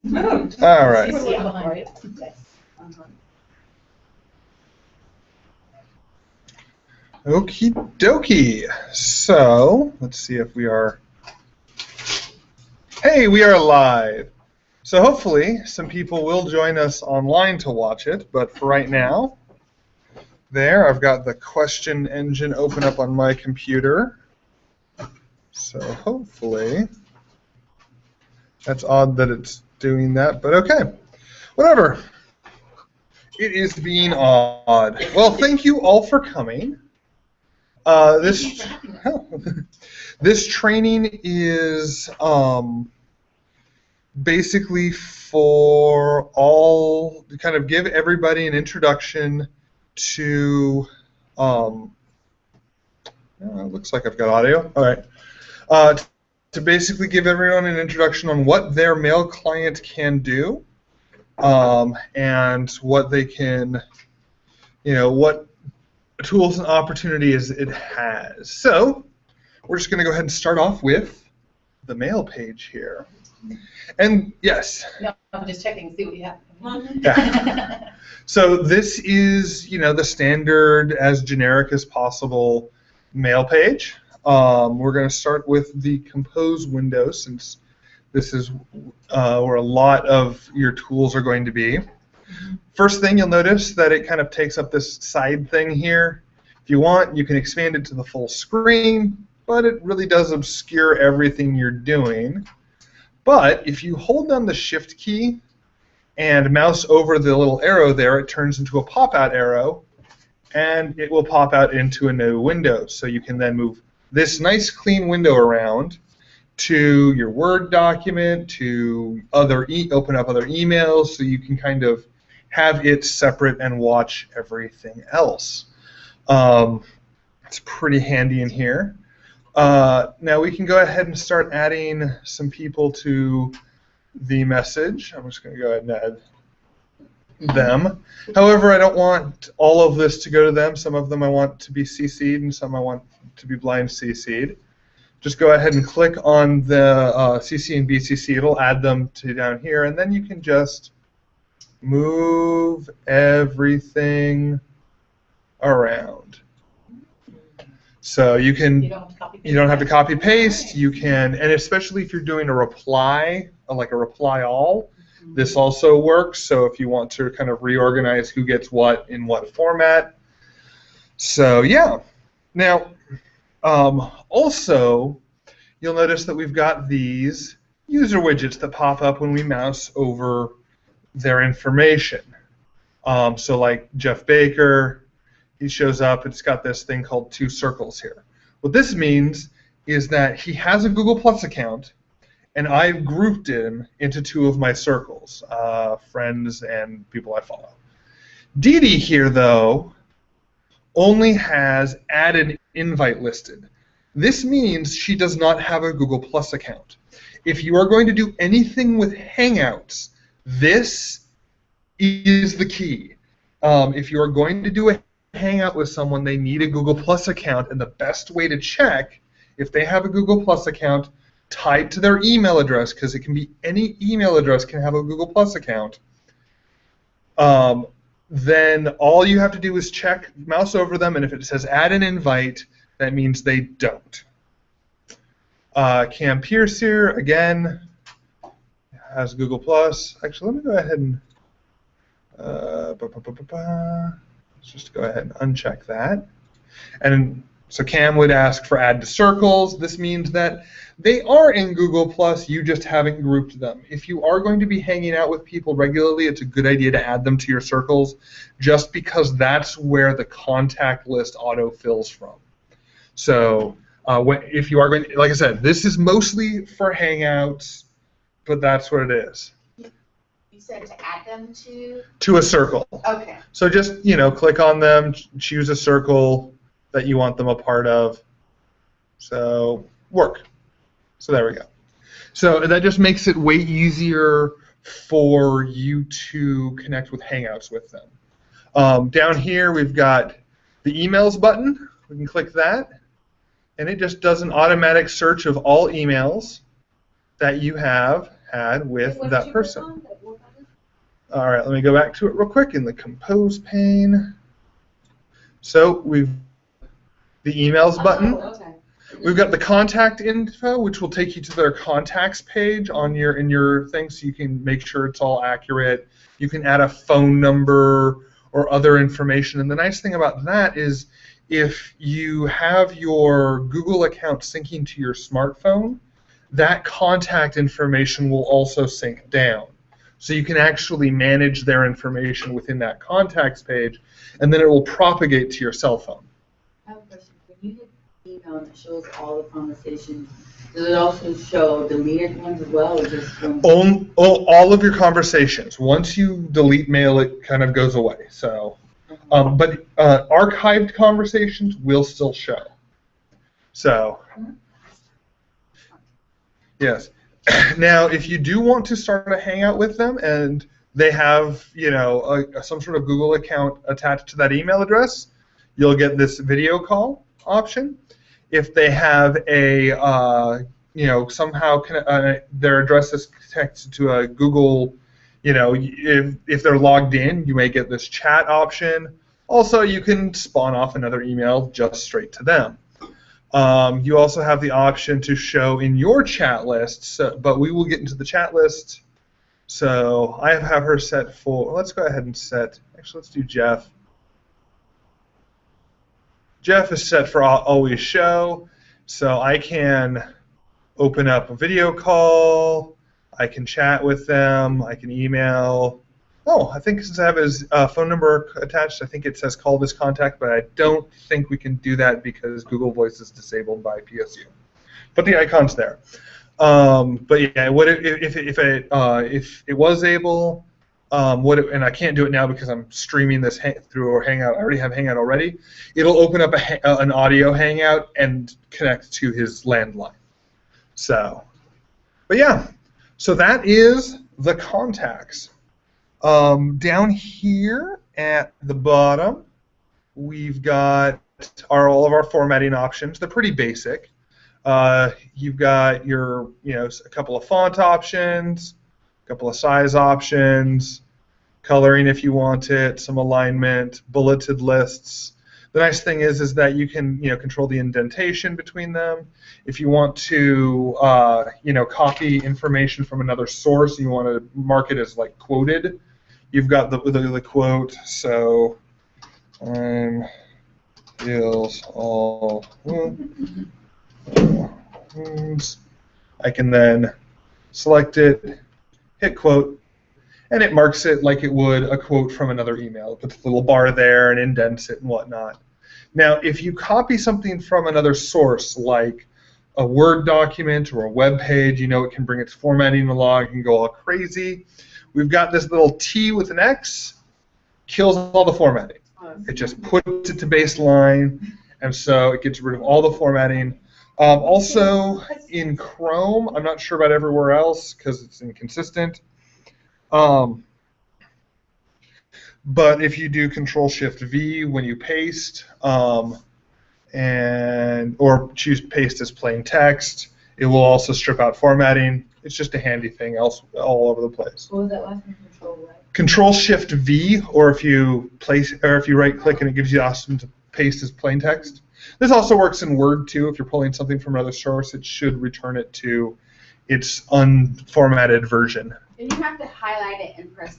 All right. Okie dokie. So let's see if we are. Hey, we are live. So hopefully some people will join us online to watch it, but for right now, there, I've got the question engine open up on my computer. So hopefully, that's odd that it's doing that, but okay. Whatever. It is being odd. Well, thank you all for coming. This training is basically for all to kind of give everybody an introduction to. It looks like I've got audio. All right. To basically give everyone an introduction on what their mail client can do, and what they can, what tools and opportunities it has. So we're just going to go ahead and start off with the mail page here. And yes. No, I'm just checking to see what you have. Yeah. So this is, the standard, as generic as possible mail page. We're going to start with the compose window, since this is where a lot of your tools are going to be. First thing, you'll notice that it kind of takes up this side thing here. If you want, you can expand it to the full screen, but it really does obscure everything you're doing. But if you hold down the Shift key and mouse over the little arrow there, it turns into a pop-out arrow, and it will pop out into a new window. So you can then move this nice clean window around to your Word document, to open up other emails, so you can kind of have it separate and watch everything else. It's pretty handy in here. Now we can go ahead and start adding some people to the message. I'm just going to go ahead and add them. However, I don't want all of this to go to them. Some of them I want to be CC'd, and some I want to be blind CC'd. Just go ahead and click on the CC and BCC. It'll add them to down here, and then you can just move everything around. So you don't have to copy paste. You can, and especially if you're doing a reply, like a reply all, this also works. So if you want to kind of reorganize who gets what in what format. So yeah. Now, also, you'll notice that we've got these user widgets that pop up when we mouse over their information. So like Jeff Baker, he shows up, it's got this thing called 2 circles here. What this means is that he has a Google Plus account, and I've grouped him into 2 of my circles, friends and people I follow. Dee Dee here, though, only has add an invite listed. This means she does not have a Google Plus account. If you are going to do anything with Hangouts, this is the key. If you are going to do a Hangout with someone, they need a Google Plus account, and the best way to check if they have a Google Plus account tied to their email address, because it can be any email address can have a Google Plus account, then all you have to do is check, mouse over them, and if it says add an invite, that means they don't. Cam Pierce here, again, has Google Plus. Actually, let me go ahead and let's just go ahead and uncheck that. And so Cam would ask for add to circles. This means that they are in Google Plus, you just haven't grouped them. If you are going to be hanging out with people regularly, it's a good idea to add them to your circles, just because that's where the contact list autofills from. So if you are going to, like I said, this is mostly for Hangouts, but that's what it is. You said to add them to? To a circle. Okay. So just, click on them, choose a circle that you want them a part of. So work. So there we go. So that just makes it way easier for you to connect with Hangouts with them. Down here we've got the emails button. We can click that, and it just does an automatic search of all emails that you have had with What did that you person. click on? That what button? All right, let me go back to it real quick in the compose pane. So we've the emails button. Oh, okay. We've got the contact info, which will take you to their contacts page on your thing, so you can make sure it's all accurate. You can add a phone number or other information. And the nice thing about that is if you have your Google account syncing to your smartphone, that contact information will also sync down. So you can actually manage their information within that contacts page, and then it will propagate to your cell phone. I have a question. When you hit email and it shows all the conversations, does it also show deleted ones as well, or just ones? All of your conversations. Once you delete mail, it kind of goes away. So, but archived conversations will still show. So, yes. Now, if you do want to start a Hangout with them and they have, some sort of Google account attached to that email address, you'll get this video call option. If they have a, somehow their address is connected to a Google, if they're logged in, you may get this chat option. Also, you can spawn off another email just straight to them. You also have the option to show in your chat list, but we will get into the chat list. So I have her set for, let's go ahead and set, actually let's do Jeff. Jeff is set for always show, so I can open up a video call, I can chat with them, I can email. Oh, I think since I have his phone number attached, I think it says call this contact, but I don't think we can do that because Google Voice is disabled by PSU. But the icon's there. But yeah, if it was able, and I can't do it now because I'm streaming this through our Hangout. I already have Hangout already. It'll open up an audio Hangout and connect to his landline. So, but yeah, so that is the contacts. Down here at the bottom, we've got all of our formatting options. They're pretty basic. You've got your, a couple of font options, a couple of size options, coloring if you want it, some alignment, bulleted lists. The nice thing is that you can, control the indentation between them. If you want to, copy information from another source, and you want to mark it as like quoted, you've got the quote. So, feels all. I can then select it, hit quote, and it marks it like it would a quote from another email. It puts a little bar there and indents it and whatnot. Now, if you copy something from another source, like a Word document or a web page, it can bring its formatting along, it can go all crazy. We've got this little T with an X, kills all the formatting. It just puts it to baseline, and so it gets rid of all the formatting. Also, in Chrome, I'm not sure about everywhere else because it's inconsistent. But if you do Control-Shift-V when you paste, or choose paste as plain text, it will also strip out formatting. It's just a handy thing all over the place. What was that last one? Control-Shift-V, or if you right-click and it gives you the option to paste as plain text. This also works in Word too. If you're pulling something from another source, it should return it to its unformatted version. And you have to highlight it and press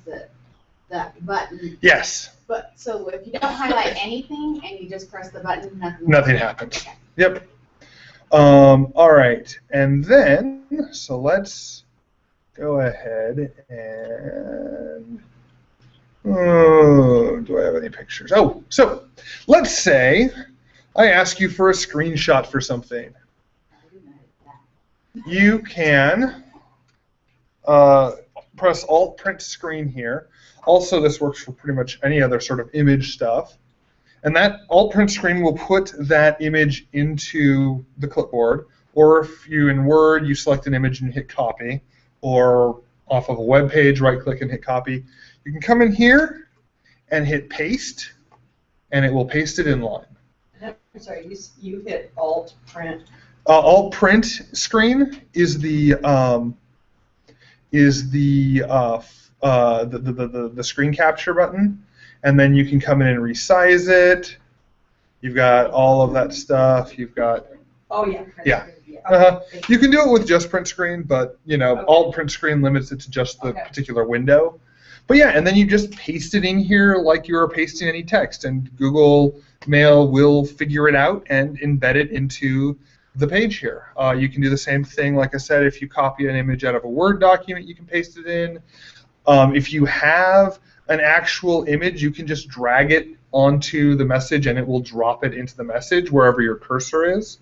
that button. Yes. But so if you don't highlight anything and you just press the button, nothing happens. Okay. Yep. All right, and then let's go ahead and. Do I have any pictures? Oh, so let's say I ask you for a screenshot for something. You can press Alt Print Screen here. Also, this works for pretty much any other sort of image stuff. And that Alt Print Screen will put that image into the clipboard. Or if you, in Word, you select an image and hit Copy, or off of a web page, right-click and hit Copy. You can come in here and hit Paste, and it will paste it in line. I'm sorry, you hit Alt Print. Alt Print Screen is the is the screen capture button, and then you can come in and resize it. You've got all of that stuff. You've got Oh, yeah. Yeah. Okay. You can do it with just print screen, but Okay. alt print screen limits it to just the Okay. particular window. But yeah, and then you just paste it in here like you were pasting any text, and Google Mail will figure it out and embed it into the page here. You can do the same thing, like I said, if you copy an image out of a Word document, you can paste it in. If you have an actual image, you can just drag it onto the message and it will drop it into the message wherever your cursor is.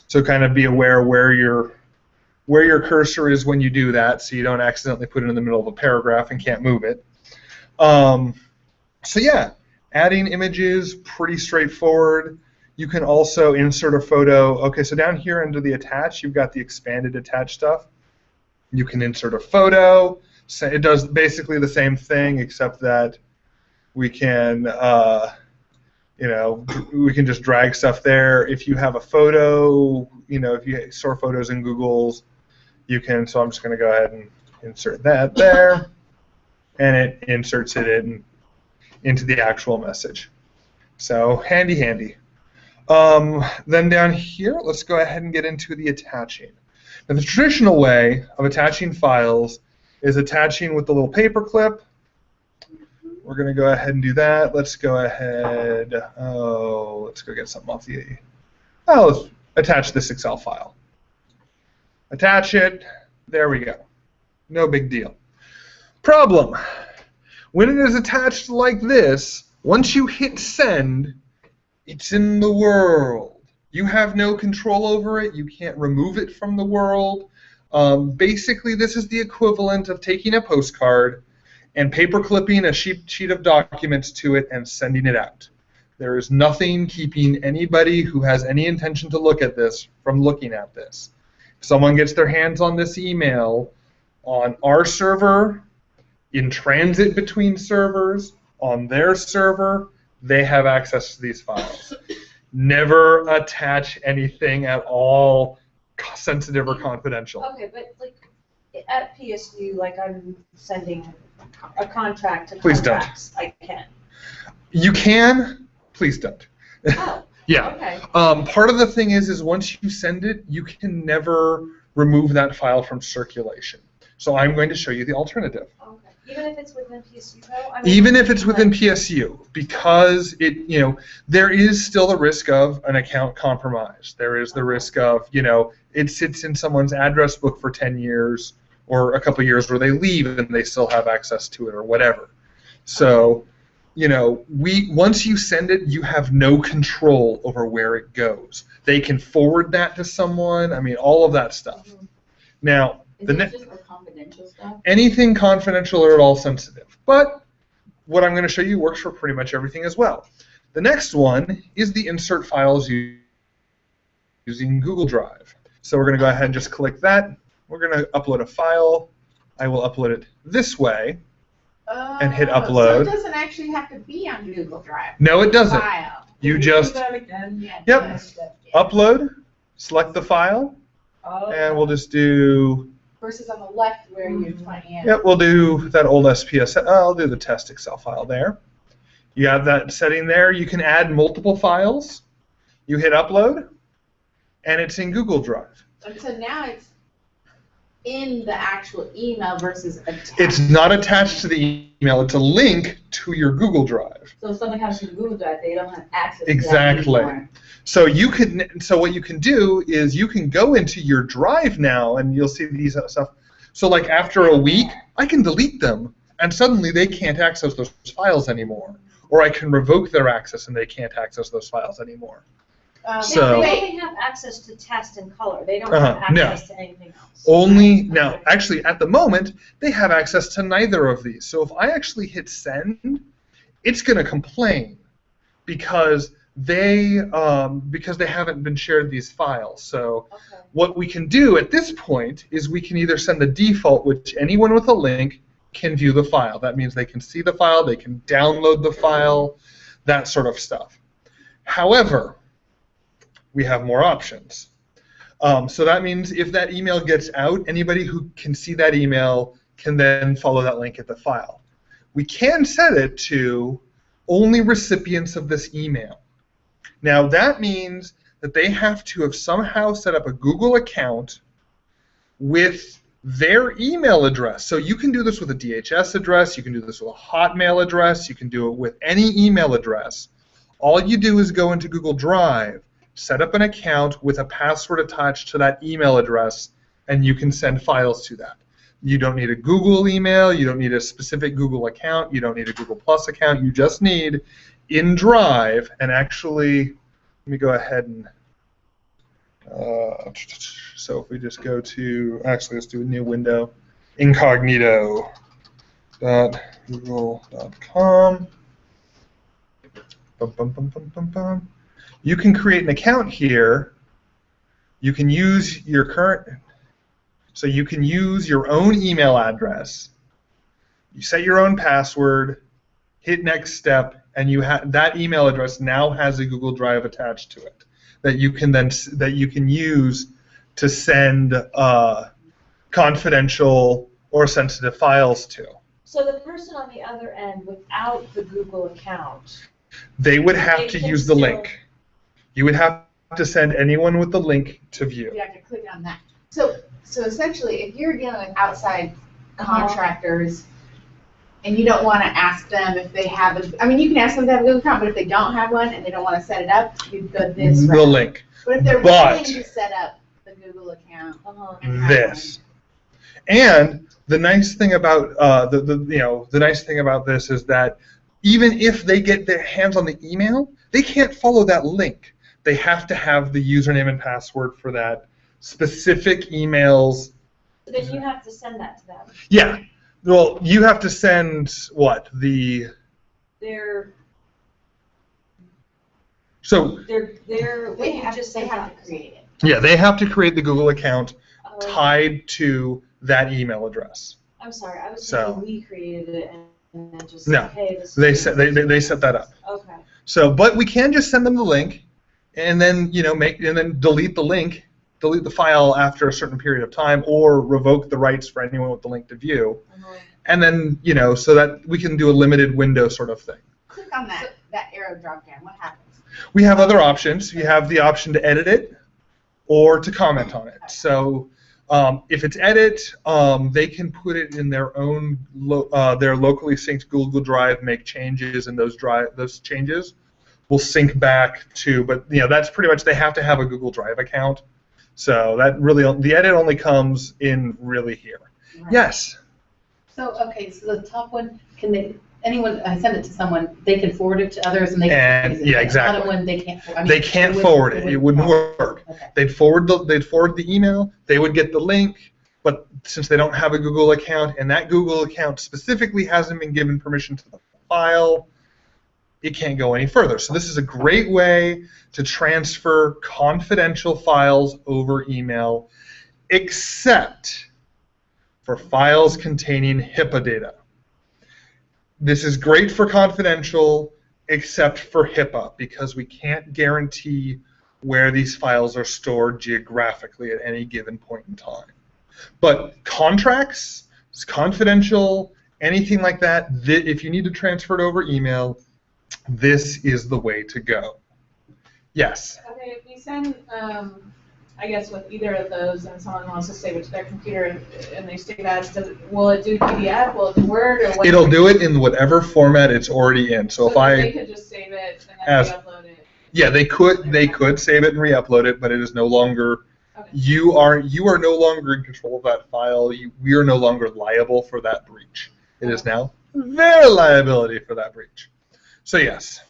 So kind of be aware where your cursor is when you do that, so you don't accidentally put it in the middle of a paragraph and can't move it. So yeah, adding images, pretty straightforward. You can also insert a photo. Okay, so down here under the attach, you've got the expanded attach stuff. You can insert a photo. So it does basically the same thing, except that we can we can just drag stuff there. If you have a photo, if you store photos in Google's, you can, so I'm just going to go ahead and insert that there, and it inserts it into the actual message. So handy, handy. Then down here, let's go ahead and get into the attaching. Now the traditional way of attaching files is attaching with the little paper clip. We're going to go ahead and do that. Let's go ahead. Let's go get something off the. Let's attach this Excel file. Attach it. There we go. No big deal. Problem. When it is attached like this, once you hit send, it's in the world. You have no control over it. You can't remove it from the world. Basically, this is the equivalent of taking a postcard and paper clipping a sheet of documents to it and sending it out. There is nothing keeping anybody who has any intention to look at this from looking at this. If someone gets their hands on this email on our server, in transit between servers, on their server, they have access to these files. Never attach anything at all sensitive or confidential. Okay, but like at PSU, like I'm sending a contract to Please don't. contracts. I can. You can. Please don't. Oh. Yeah. Okay. Part of the thing is once you send it, you can never remove that file from circulation. So I'm going to show you the alternative. Okay. Even if it's within PSU, though? Even if it's within PSU, because there is still the risk of an account compromise. There is the risk of, it sits in someone's address book for 10 years or a couple years where they leave and they still have access to it or whatever. So, once you send it, you have no control over where it goes. They can forward that to someone. I mean, all of that stuff. Now, Is it just for confidential stuff? anything confidential or at all sensitive. But what I'm going to show you works for pretty much everything as well. The next one is the insert files using Google Drive. So we're going to go ahead and just click that. We're going to upload a file. I will upload it this way and hit upload. So it doesn't actually have to be on Google Drive. No, it doesn't. File. You just Yeah. upload, select the file, Oh. and we'll just do. Versus on the left where you're trying in. Yep, we'll do that old SPS. I'll do the test Excel file there. You have that setting there. You can add multiple files. You hit upload, and it's in Google Drive. And so now it's in the actual email versus attached. It's not attached to the email. It's a link to your Google Drive. So if something happens to Google Drive, they don't have access Exactly. to that anymore. So what you can do is you can go into your Drive now, and you'll see these stuff. So like after a week, I can delete them, and suddenly they can't access those files anymore. Or I can revoke their access, and they can't access those files anymore. So- They only have access to test and color. They don't have no. access to anything else. Only now, actually, at the moment, they have access to neither of these. So if I actually hit send, it's going to complain because they haven't been shared these files. So Okay. what we can do at this point is we can either send the default, which anyone with a link can view the file. That means they can see the file, they can download the file, that sort of stuff. However, we have more options. So that means if that email gets out, anybody who can see that email can then follow that link at the file. We can set it to only recipients of this email. Now that means that they have to have somehow set up a Google account with their email address. So you can do this with a DHS address, you can do this with a Hotmail address, you can do it with any email address. All you do is go into Google Drive, set up an account with a password attached to that email address, and you can send files to that. You don't need a Google email, you don't need a specific Google account, you don't need a Google Plus account, you just need in Drive, and actually, let me go ahead and, so if we just go to, actually let's do a new window, incognito.google.com. You can create an account here. You can use your current, so you can use your own email address. You set your own password, hit next step, and you that email address now has a Google Drive attached to it that you can use to send confidential or sensitive files to. So the person on the other end without the Google account, they would have to use the link. You would have to send anyone with the link to view. You have to click on that. So essentially, if you're dealing with outside contractors and you don't want to ask them if they have a, I mean, you can ask them to have a Google account, but if they don't have one and they don't want to set it up, you'd go this route. The link. But if they're willing to set up the Google account, and have this. And the nice thing about the nice thing about this is that even if they get their hands on the email, they can't follow that link. They have to have the username and password for that specific emails. So then you have to send that to them. Yeah. Well, you have to send what? Their they have to create it. Yeah, they have to create the Google account tied to that email address. I'm sorry, I was thinking we created it and then just no, hey, this they set that up. Okay. So, but we can just send them the link, and then delete the link, delete the file after a certain period of time, or revoke the rights for anyone with the link to view, and then so that we can do a limited window sort of thing. Click on that arrow drop down. What happens? We have other options. You have the option to edit it or to comment on it. So if it's edit, they can put it in their own their locally synced Google Drive, make changes, and those changes will sync back to. But that's pretty much, they have to have a Google Drive account. So that really, the edit only comes in really here. Right. Yes. So okay, so the top one, anyone send it to someone, they can forward it to others, and they can use it. Yeah, exactly. The other one they can't. I mean, they can't forward it. It wouldn't work. Okay. They'd forward the email. They would get the link, but since they don't have a Google account, and that Google account specifically hasn't been given permission to the file, it can't go any further. So this is a great way to transfer confidential files over email, except for files containing HIPAA data. This is great for confidential, except for HIPAA, because we can't guarantee where these files are stored geographically at any given point in time. But contracts, confidential, anything like that, if you need to transfer it over email, this is the way to go. Yes? Okay, if we send, I guess with either of those, and someone wants to save it to their computer and they save as, will it do PDF, will it do Word, or what? It'll do it in whatever format it's already in. So if they could just save it and then re-upload it. Yeah, they could save it and re-upload it, but it is no longer. Okay. You are no longer in control of that file. We are no longer liable for that breach. It is now their liability for that breach. So yes.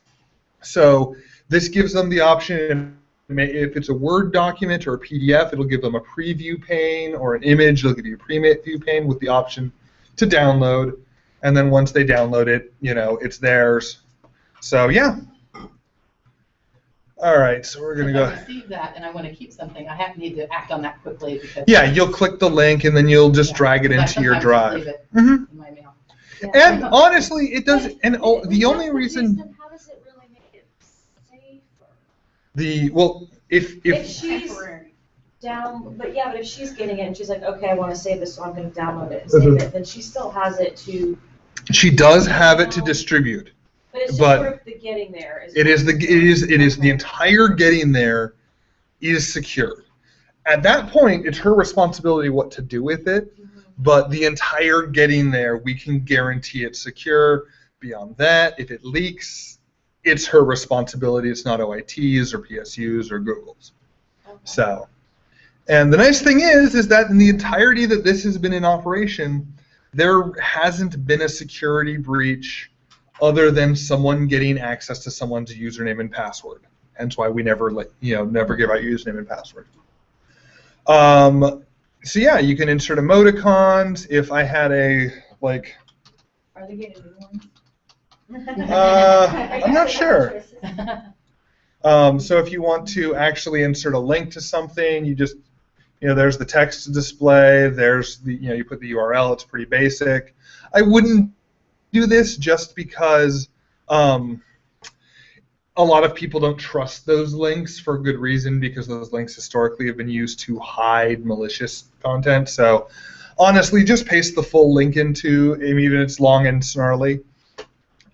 So this gives them the option. If it's a Word document or a PDF, it'll give them a preview pane, or an image, it'll give you a preview pane with the option to download. And then once they download it, it's theirs. So yeah. All right, so we're going to go. If I receive that and I want to keep something, I need to act on that quickly. Because you'll click the link and then you'll just drag it into your drive. Leave it in my mail. Yeah. And honestly, it does. And the only reason. How does it really make it safer? If she's but if she's getting it and she's like, okay, I want to save this, so I'm going to download it and save it, then she still has it to. She does have it to distribute. But it's just But sort of the getting there. It is the entire getting there is secure. At that point, it's her responsibility what to do with it. But the entire getting there, we can guarantee it's secure. Beyond that, if it leaks, it's her responsibility. It's not OIT's or PSU's or Google's. So, and the nice thing is that in the entirety that this has been in operation, there hasn't been a security breach other than someone getting access to someone's username and password. Hence why we never never give out username and password. So yeah, you can insert emoticons. If I had a Are they getting new ones? I'm not sure. So if you want to actually insert a link to something, you just, there's the text to display. There's the, you put the URL. It's pretty basic. I wouldn't do this just because a lot of people don't trust those links for good reason, because those links historically have been used to hide malicious content. So honestly, just paste the full link into, even if it's long and snarly.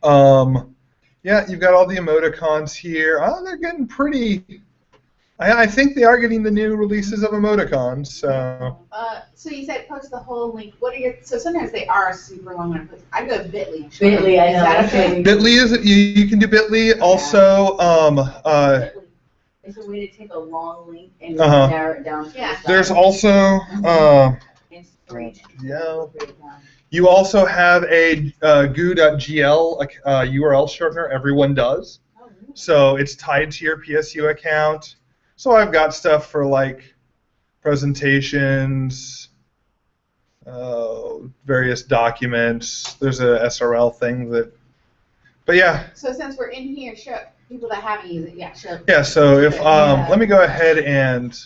Yeah, you've got all the emoticons here. Oh, they're getting pretty. I think they are getting the new releases of emoticons. So. So you said post the whole link. What are your? So sometimes they are super long. I go Bitly. Bitly, I know. Is that okay? Bitly is you can do Bitly. Also, It's a way to take a long link and narrow it down. Yeah. There's also And straight. yeah. You also have a goo.gl URL shortener. Everyone does. Oh, really? So it's tied to your PSU account. So I've got stuff for presentations, various documents. There's a SRL thing that, but yeah. So since we're in here, show people that haven't used it. Yeah, show. Yeah. So if let me go ahead and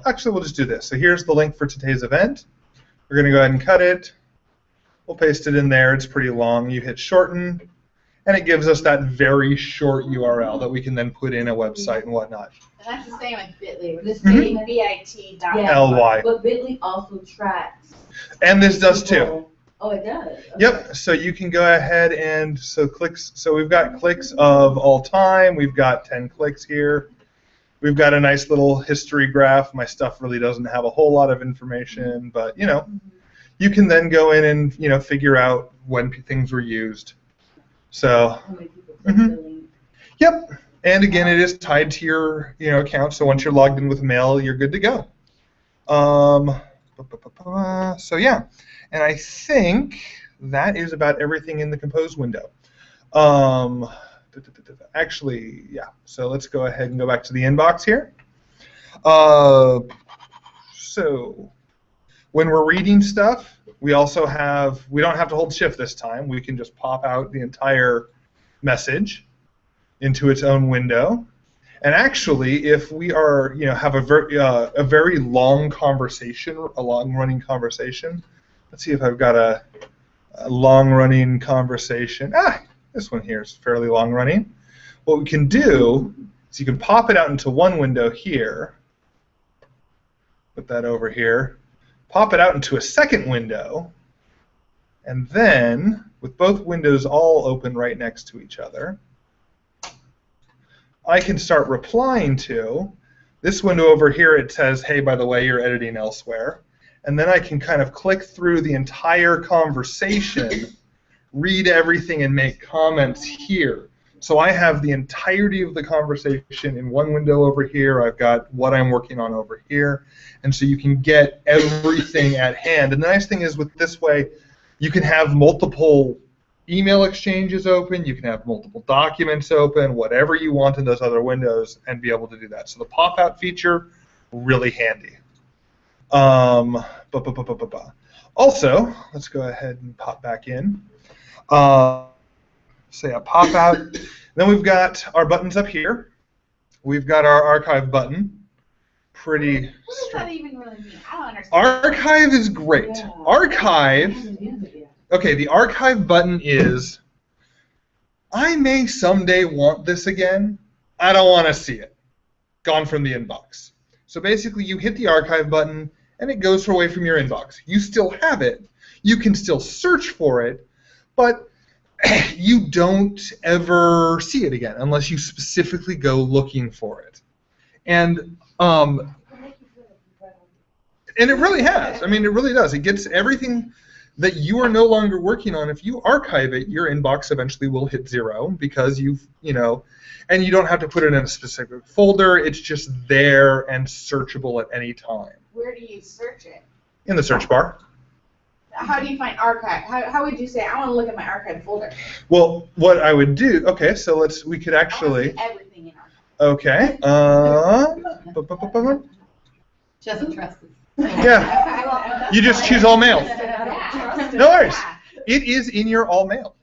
actually we'll just do this. So here's the link for today's event. We're going to go ahead and cut it. We'll paste it in there. It's pretty long. You hit shorten, and it gives us that very short URL that we can then put in a website and whatnot. And that's the same with Bitly. The It's same- bit.ly. LY. But Bitly also tracks. And this does too. people. Oh, it does? Okay. Yep. So you can go ahead and clicks. So we've got clicks of all time. We've got 10 clicks here. We've got a nice little history graph. My stuff really doesn't have a whole lot of information, but you can then go in and figure out when things were used. So. How many people click the link? Yep. And again, it is tied to your account. So once you're logged in with mail, you're good to go. So yeah, and I think that is about everything in the Compose window. Actually, yeah. So let's go ahead and go back to the inbox here. So when we're reading stuff, we don't have to hold shift this time. We can just pop out the entire message into its own window. And actually, if we are, have a very long conversation, a long-running conversation. Let's see if I've got a long-running conversation. This one here is fairly long-running. What we can do is you can pop it out into one window here. Put that over here. Pop it out into a second window. And then, with both windows all open right next to each other, I can start replying to this window over here. It says, hey, by the way, you're editing elsewhere. And then I can kind of click through the entire conversation, read everything, and make comments here. So I have the entirety of the conversation in one window over here. I've got what I'm working on over here. And so you can get everything at hand. And the nice thing is with this way, you can have multiple email exchanges open, you can have multiple documents open, whatever you want in those other windows, and be able to do that. So the pop-out feature, really handy. Also, let's go ahead and pop back in. Say a pop-out. Then we've got our buttons up here. We've got our archive button. Pretty What does that even really mean? I don't understand. Archive is great. Yeah. Archive. I haven't used it yet. Okay, the archive button is, I may someday want this again. I don't want to see it. Gone from the inbox. So basically, you hit the archive button, and it goes away from your inbox. You still have it. You can still search for it, but you don't ever see it again unless you specifically go looking for it. And it really has. I mean, it really does. It gets everything that you are no longer working on. If you archive it, your inbox eventually will hit 0 because and you don't have to put it in a specific folder. It's just there and searchable at any time. Where do you search it? In the search bar. How do you find archive? How would you say, I want to look at my archive folder? Well, what I would do, okay, so we could actually, Everything in archive. okay, She doesn't trust us. yeah, you just choose all mail. Yeah. No worries. It is in your all mail.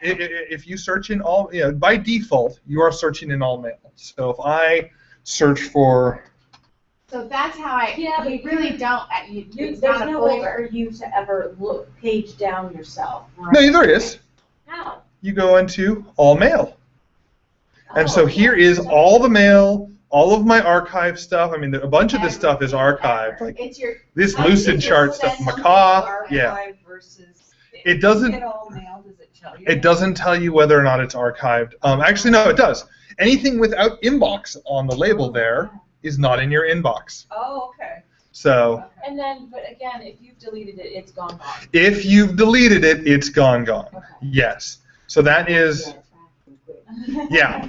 Okay. If you search in all, by default, you are searching in all mail. So if I search for, So that's how you really don't, it's There's not a no way folder. for you to ever page down yourself. no, there is. How? You go into all mail. And so Oh, here is all the mail, all of my archive stuff. I mean, a bunch of this stuff is archived. Like It's your, this Why don't you lucid just chart send stuff, something macaw, to yeah. Archive versus. It doesn't- Get all mail, does it tell you? It doesn't tell you whether or not it's archived. Actually, no, it does. Anything without inbox on the label there is not in your inbox. Oh, okay. So And then, but again, if you've deleted it, it's gone. if you've deleted it, it's gone. Okay. Yes. So that is, yeah.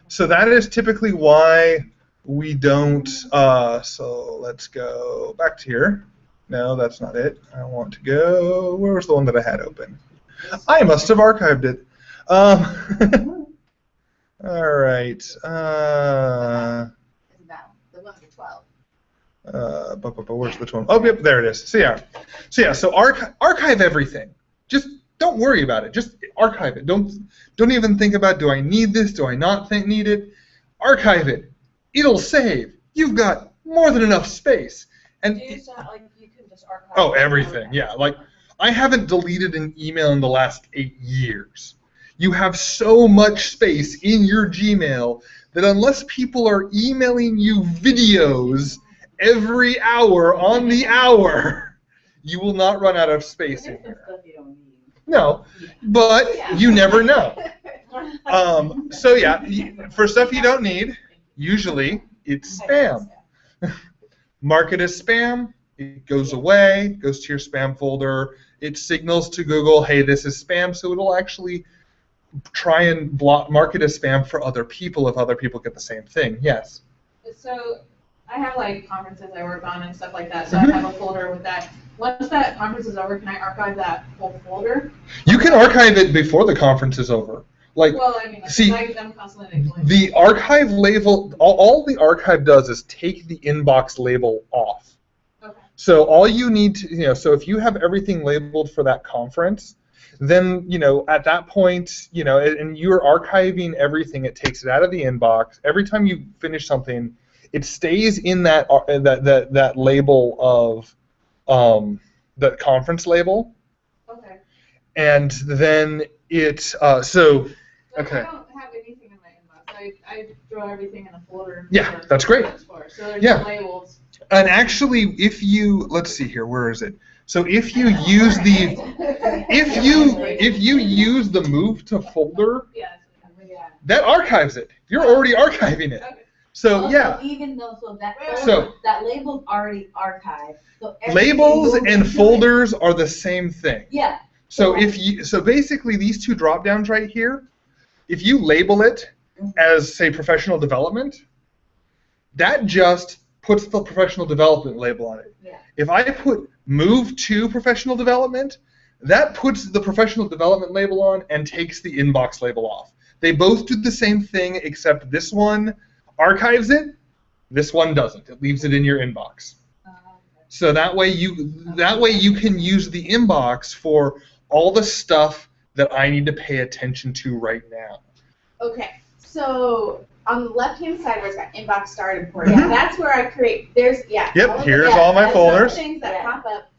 So that is typically why we don't, so let's go back to here. No, that's not it. I want to go, where was the one that I had open? I must have archived it. All right. the one for 12. Where's which one? Oh, yep, there it is. So archive everything. Just don't worry about it. Just archive it. Don't even think about, do I need this? Do I not need it? Archive it. It'll save. You've got more than enough space. And Do you sound like you can just archive? oh, everything. Yeah. Like I haven't deleted an email in the last 8 years. You have so much space in your Gmail that unless people are emailing you videos every hour on the hour, you will not run out of space in here. Stuff you don't need. No, but you never know. So yeah, for stuff you don't need, usually it's spam. Mark it as spam. It goes away, goes to your spam folder. It signals to Google, hey, this is spam, so it'll actually try and mark it as spam for other people if other people get the same thing. Yes. So I have like conferences I work on and stuff like that, so I have a folder with that. Once that conference is over, can I archive that whole folder? You can archive it before the conference is over. Like, Well, I mean, see, I'm constantly like, the archive label, all the archive does is take the inbox label off. Okay. So all you need to, so if you have everything labeled for that conference, then, at that point, and you're archiving everything, it takes it out of the inbox. Every time you finish something, it stays in that label of the conference label. Okay. And then it, So okay. I don't have anything in my inbox. I throw everything in a folder. Yeah, that's great. So there's Yeah. labels. And actually, if you, let's see here, where is it? So if you use the, if you use the move to folder, Yeah. that archives it. You're already archiving it. Okay. So Also, yeah, even though, So- that label's already archived. So everything labels goes and into it. folders are the same thing. Yeah. So so basically these two drop downs right here, if you label it as, say, professional development, that just puts the professional development label on it. Yeah. If I put move to professional development, that puts the professional development label on and takes the inbox label off. They both do the same thing, except this one archives it, this one doesn't. It leaves it in your inbox. So that way you can use the inbox for all the stuff that I need to pay attention to right now. Okay, so on the left-hand side where it's got inbox start and port, Mhm. that's where I create, there's, Yep, of the- here's all my that's folders. the things that Yeah. pop up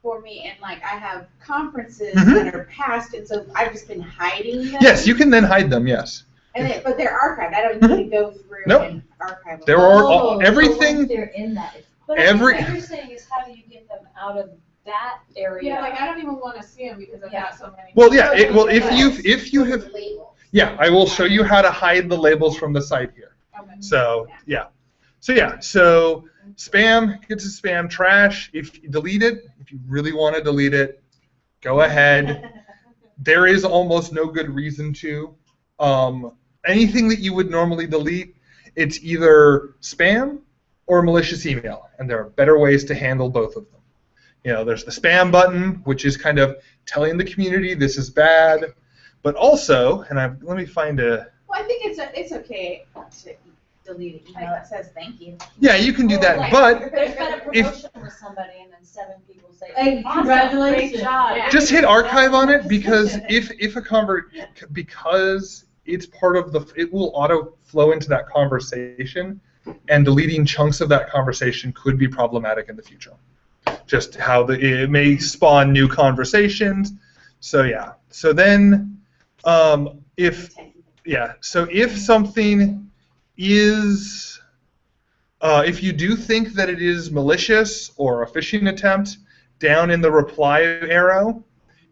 for me, and like I have conferences Mhm. that are past, and so I've just been hiding them. Yes, you can then hide them, yes. But they're archived, I don't need to go through Nope. and archive. There are Oh, so everything. once they're in that, it's- But I think Every- what you're saying is how do you get them out of that area? Yeah, like I don't even want to see them because I've got so many. Well, yeah. If you have, Label. yeah, I will show you how to hide the labels from the site here. Okay. So so spam gets to spam, trash. If you delete it, if you really want to delete it, go ahead. There is almost no good reason to. Anything that you would normally delete, it's either spam or malicious email, and there are better ways to handle both of them. There's the spam button, which is kind of telling the community this is bad, but also, let me find a. Well, I think it's okay to delete an email that says thank you. Yeah, you can do Or that, like, but there's been a promotion with somebody and then 7 people say, Hey, "Awesome, congratulations." great job." Yeah. just hit archive on it because because it's part of it will auto flow into that conversation, and deleting chunks of that conversation could be problematic in the future. Just how it may spawn new conversations. So yeah. So then, if something is, if you do think that it is malicious or a phishing attempt, down in the reply arrow,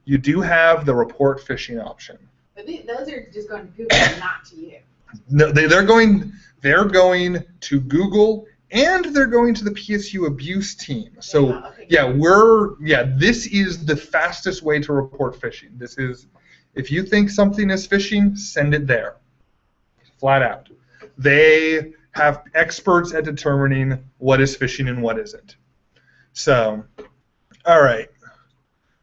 you do have the report phishing option. But those are just going to Google, and not to you. No, they're going to Google, and they're going to the PSU abuse team. So okay. this is the fastest way to report phishing. This is, if you think something is phishing, send it there, flat out. They have experts at determining what is phishing and what isn't. So, all right.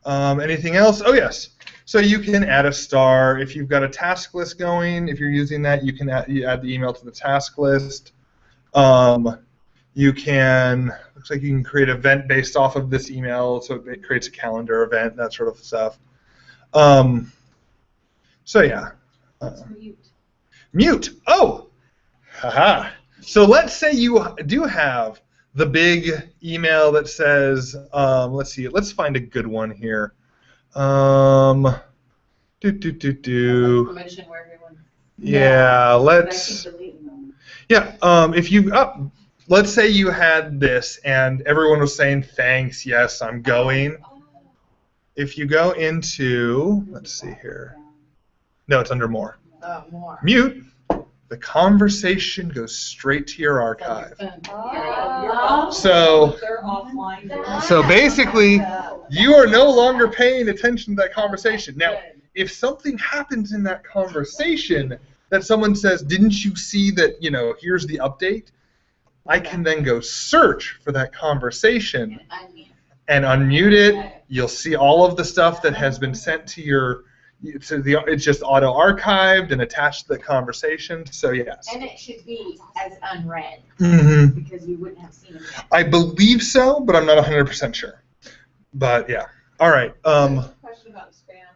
Anything else? Oh yes. So you can add a star if you've got a task list going. If you're using that, you can add the email to the task list. You can, looks like you can create an event based off of this email, so it creates a calendar event, that sort of stuff. So yeah. Mute. Oh, haha. So let's say you do have the big email that says, let's see, let's find a good one here. Promotion where everyone. Yeah, let's. I keep deleting them. Yeah, if you, let's say you had this and everyone was saying thanks, yes, I'm going. If you go into, let's see here. No, it's under more. Oh, more. Mute. The conversation goes straight to your archive. Oh. So, They're offline. so basically, you are no longer paying attention to that conversation. Now, if something happens in that conversation that someone says, didn't you see that, here's the update, I can then go search for that conversation and unmute it. You'll see all of the stuff that has been sent to your, it's just auto-archived and attached to the conversation, so yes. And it should be as unread, Mm-hmm. because you wouldn't have seen it yet. I believe so, but I'm not 100% sure. But yeah. All right. Question about spam.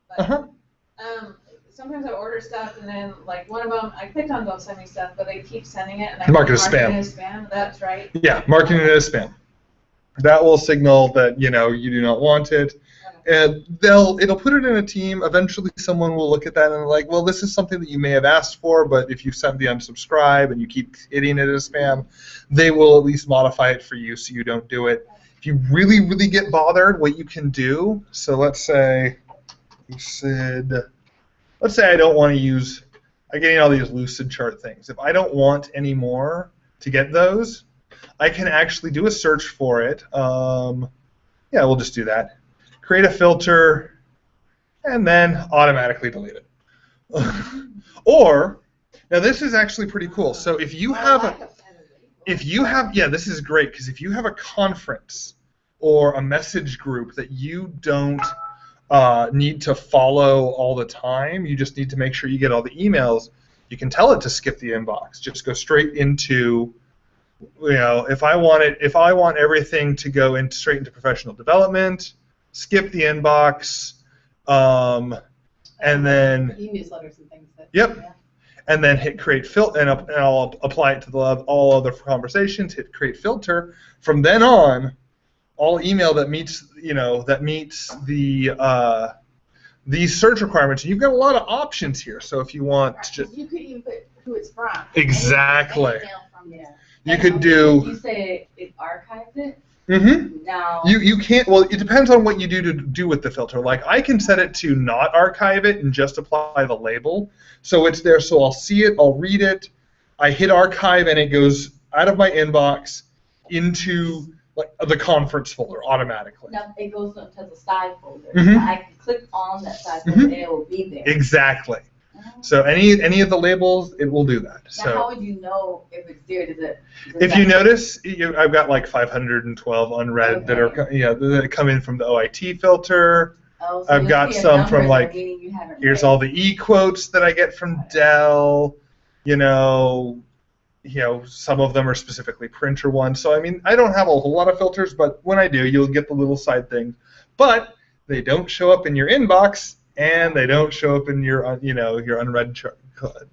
But, Uh-huh. sometimes I order stuff and then like one of them, I clicked on don't send me stuff, but they keep sending it and I Mark it as mark spam. it as spam. That's right. Yeah, marking it as spam. That will signal that you do not want it. And it'll put it in a team. Eventually, someone will look at that and like, well, this is something that you may have asked for, but if you send the unsubscribe and you keep hitting it as spam, they will at least modify it for you so you don't do it. If you really, really get bothered, what you can do. So let's say I don't want to use. I'm getting all these lucid chart things. If I don't want any more to get those, I can actually do a search for it. Yeah, we'll just do that. Create a filter, and then automatically delete it. Or, now this is actually pretty cool. So if you have this is great, because if you have a conference or a message group that you don't need to follow all the time, you just need to make sure you get all the emails, you can tell it to skip the inbox. Just go straight into, if I want everything to go straight into professional development, skip the inbox, and then E-newsletters and things. Yep. And then hit create filter, and I'll apply it to all other conversations. Hit create filter. From then on, all email that meets these search requirements. You've got a lot of options here. So if you want, You could even put who it's from. Exactly. Any email from them. You could do. You say it archives it? Mm-hmm. Now. You can't. Well, it depends on what you do with the filter. Like I can set it to not archive it and just apply the label, so it's there. So I'll see it, I'll read it, I hit archive, and it goes out of my inbox into like the conference folder automatically. Now it goes into the side folder. Mhm. I can click on that side folder and it will be there. Exactly. Oh. So any of the labels, it will do that. Now, So how would you know if it's there? Does if you that- notice, I've got like 512 unread that are that come in from the OIT filter. Oh, so I've you'll got see a some number from, there, like, meaning you haven't Here's read. all the e-quotes that I get from Dell. Some of them are specifically printer ones. So I mean, I don't have a whole lot of filters, but when I do, you'll get the little side things. But they don't show up in your inbox, and they don't show up in your your unread code.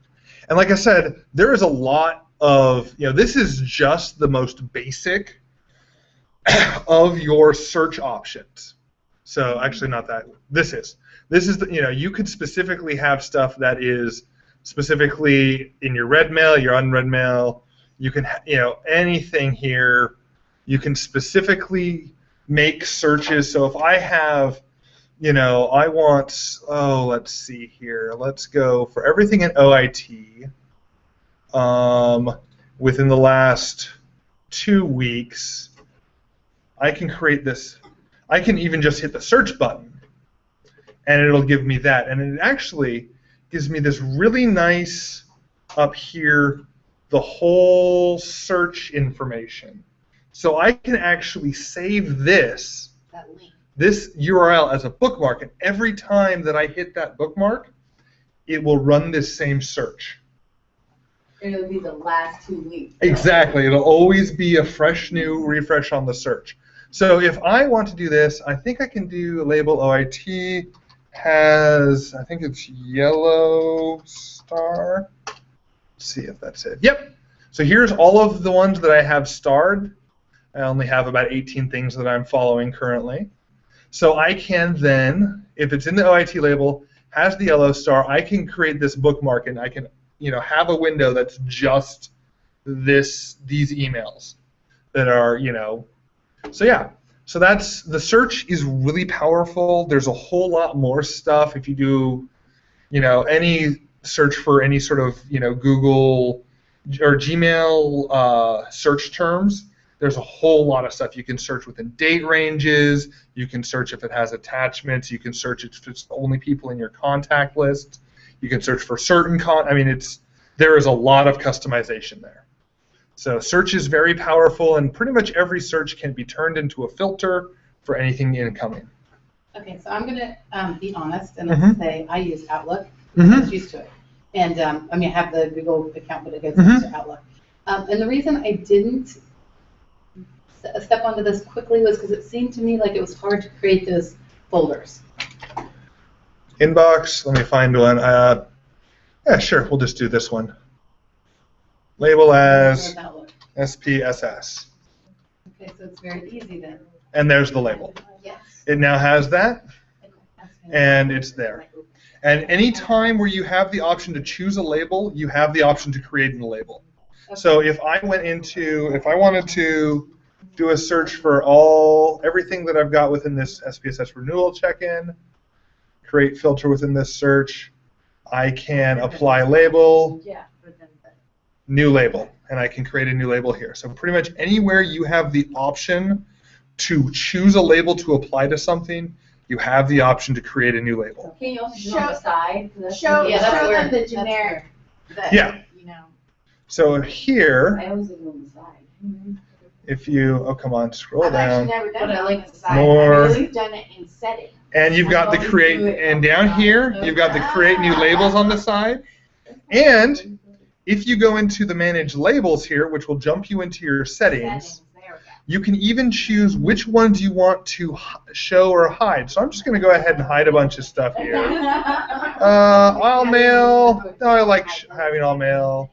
And like I said, there is a lot of this is just the most basic of your search options. So actually, not that. This is the you could specifically have stuff that is specifically in your read mail, your unread mail. You can anything here. You can specifically make searches. So if I have I want, let's see here. Let's go for everything in OIT within the last 2 weeks. I can create this. I can even just hit the search button, and it'll give me that. And it actually gives me this really nice up here, the whole search information. So I can actually save this URL as a bookmark, and every time that I hit that bookmark, it will run this same search. It'll be the last 2 weeks. Exactly. It'll always be a fresh new refresh on the search. So if I want to do this, I think I can do label OIT has, I think it's yellow star. Let's see if that's it. Yep. So here's all of the ones that I have starred. I only have about 18 things that I'm following currently. So I can then, if it's in the OIT label, has the yellow star, I can create this bookmark, and I can have a window that's just these emails that are so yeah. So that's the search is really powerful. There's a whole lot more stuff if you do any search for any sort of Google or Gmail search terms. There's a whole lot of stuff. You can search within date ranges. You can search if it has attachments. You can search if it's the only people in your contact list. You can search for certain there is a lot of customization there. So search is very powerful, and pretty much every search can be turned into a filter for anything incoming. Okay, so I'm going to be honest and Mhm. say I use Outlook. Mhm. I was used to it. And I have the Google account, but it goes Mhm. into Outlook. And the reason I didn't step onto this quickly was because it seemed to me like it was hard to create those folders. Inbox, let me find one. Yeah, sure, we'll just do this one. Label as With Outlook. SPSS. Okay, so it's very easy then. And there's the label. Yes. It now has that, and it's there. And any time where you have the option to choose a label, you have the option to create a label. So if I wanted to do a search for everything that I've got within this SPSS renewal check-in, create filter within this search, I can apply label, Yeah. new label, and I can create a new label here. So pretty much anywhere you have the option to choose a label to apply to something, you have the option to create a new label. Can you also do it on the side? 'Cause that's Show, really- Yeah, that's show where- them the that's generic. Yeah. So here, I always do it on the side. if you, come on, scroll I've actually down. never done But it I on like the side. more. I've done it in settings. And you've got the always create, do it and on the down side. here, you've got the create new labels on the side. And if you go into the manage labels here, which will jump you into your settings, There we go. you can even choose which ones you want to show or hide. So I'm just going to go ahead and hide a bunch of stuff here. All mail. No, I like having all mail.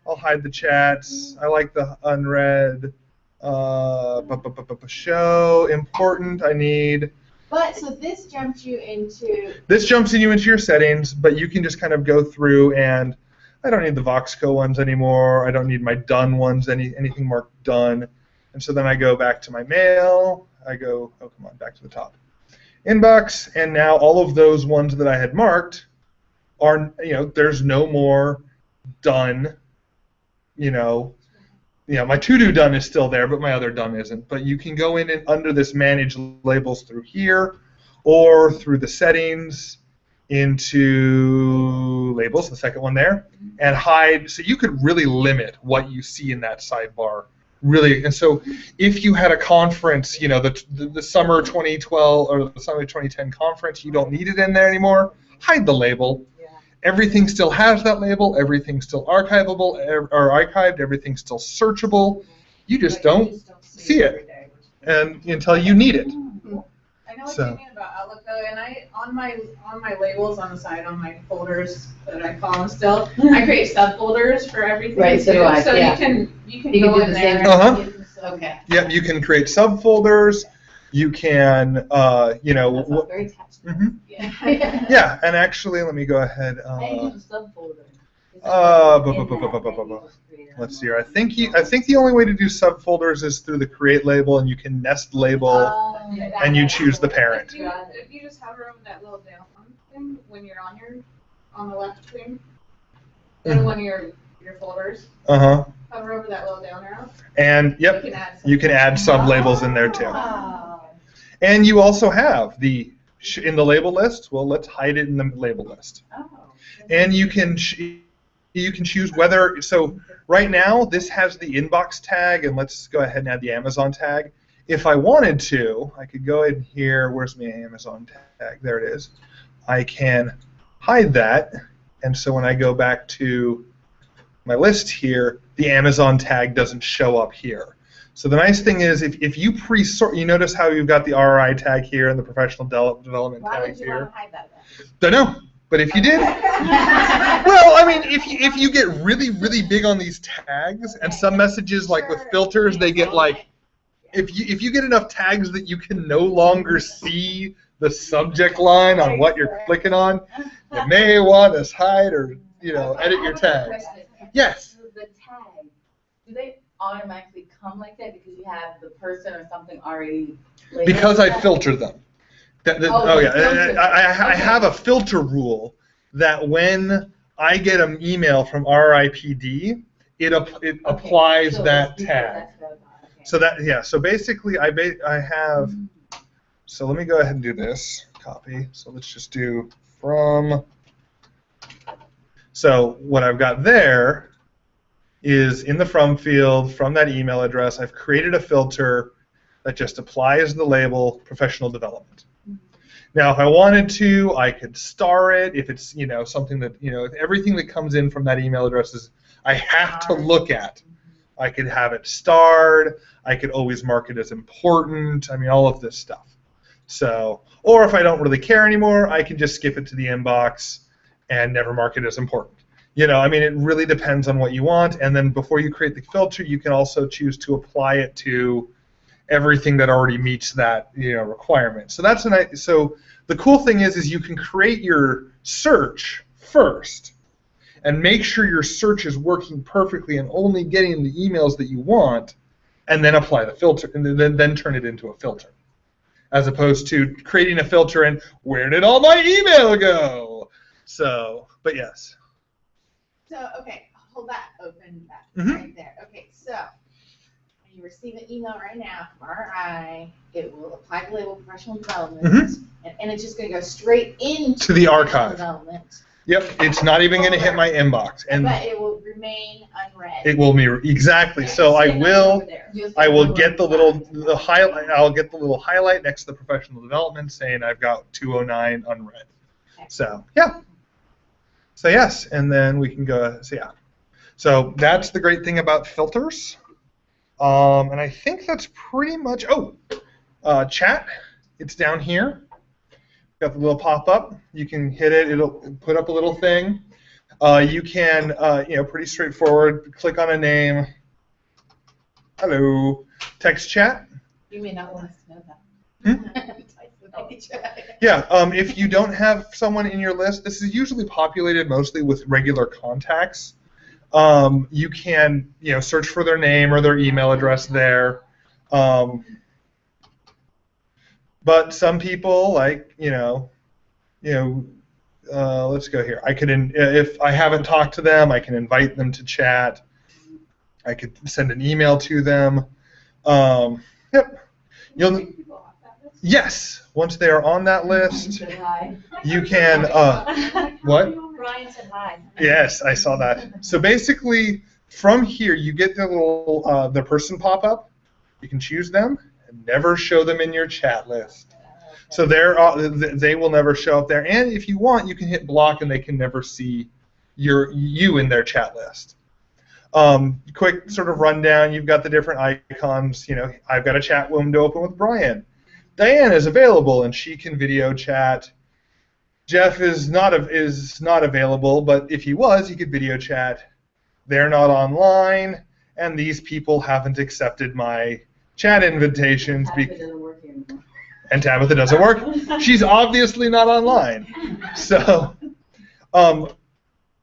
I'll hide the chats. I like the unread. Show important. I need. But so this jumps you into. This jumps you into your settings, but you can just kind of go through and I don't need the Voxco ones anymore. I don't need my done ones, anything marked done. And so then I go back to my mail. I go, oh, come on, back to the top. Inbox, and now all of those ones that I had marked are, there's no more done, my to-do done is still there, but my other done isn't. But you can go in and under this manage labels through here or through the settings into labels, the second one there, and hide. So you could really limit what you see in that sidebar. Really, and so if you had a conference, the summer 2012 or the summer 2010 conference, you don't need it in there anymore, hide the label. Everything still has that label. Everything's still archivable or archived. Everything's still searchable. You just don't see it and until you need it. I know what you mean about Outlook though, and on my labels on the side on my folders that I follow still, I create subfolders for everything. Right, so do I, So yeah. you can go do in the there. same. Okay. Yep, you can create subfolders. You can, That's very attached. yeah, and actually, let me go ahead. I use a subfolder. Let's see here. I think the only way to do subfolders is through the create label, and you can nest label, and you choose the parent. If you just hover over that little down thing when you're on the left screen, and one of your folders, hover over that little down arrow. And yep, you can add sub-labels in there too. And you also have in the label list. Well, let's hide it in the label list. And you can choose whether. So right now this has the inbox tag, and let's go ahead and add the Amazon tag. If I wanted to, I could go in here. Where's my Amazon tag? There it is. I can hide that, and so when I go back to my list here, the Amazon tag doesn't show up here. So the nice thing is, if you pre-sort, you notice how you've got the RI tag here and the professional development tag here. Why would you want to hide that Don't know, but if you did, well, I mean, if you get really, really big on these tags, and some messages like with filters, they get like, if you get enough tags that you can no longer see the subject line on what you're clicking on, you may want to hide or edit your tags. Yes. The tag, do they automatically come like that because you have the person or something already labeled? Because I filter them. Oh, yeah. I have a filter rule that when I get an email from RIPD, it applies so that it's tag. okay. So basically I have. So let me go ahead and do this. Copy. So let's just do from. So what I've got there is in the from field, from that email address, I've created a filter that just applies the label professional development. Now, if I wanted to, I could star it if it's something that if everything that comes in from that email address is I have to look at. I could have it starred. I could always mark it as important. I mean, all of this stuff. So, or if I don't really care anymore, I can just skip it to the inbox and never mark it as important. I mean, it really depends on what you want. And then before you create the filter, you can also choose to apply it to everything that already meets that requirement. So that's so the cool thing is you can create your search first and make sure your search is working perfectly and only getting the emails that you want, and then apply the filter and then turn it into a filter, as opposed to creating a filter and where did all my email go? So, but yes. So, okay, hold that open Mhm. right there. Okay, so when you receive an email right now from RI, it will apply the label professional development, and it's just going to go straight into To the professional archive. Development. Yep, it's not even going to hit my inbox, and But it will remain unread. it will mirror exactly. So I will get the highlight. I'll get the little highlight next to the professional development saying I've got 209 unread. So yeah. So yes, and then we can go. So yeah. So that's the great thing about filters. And I think that's pretty much. Chat. It's down here. Got the little pop-up. You can hit it. It'll put up a little thing. You can, pretty straightforward. Click on a name. Hello. Text chat. You may not want us to know that. Yeah, if you don't have someone in your list, this is usually populated mostly with regular contacts. You can, search for their name or their email address there. But some people, like, let's go here. I could, if I haven't talked to them, I can invite them to chat. I could send an email to them. Yep. Yes. Once they are on that list, you can. What? Brian said hi. Yes, I saw that. So basically, from here, you get the little the person pop up. You can choose them and never show them in your chat list. So they will never show up there. And if you want, you can hit block, and they can never see you in their chat list. Quick sort of rundown. You've got the different icons. I've got a chat window open with Brian. Diane is available, and she can video chat. Jeff is not available, but if he was, he could video chat. They're not online, and these people haven't accepted my chat invitations. And Tabitha doesn't work. She's obviously not online. So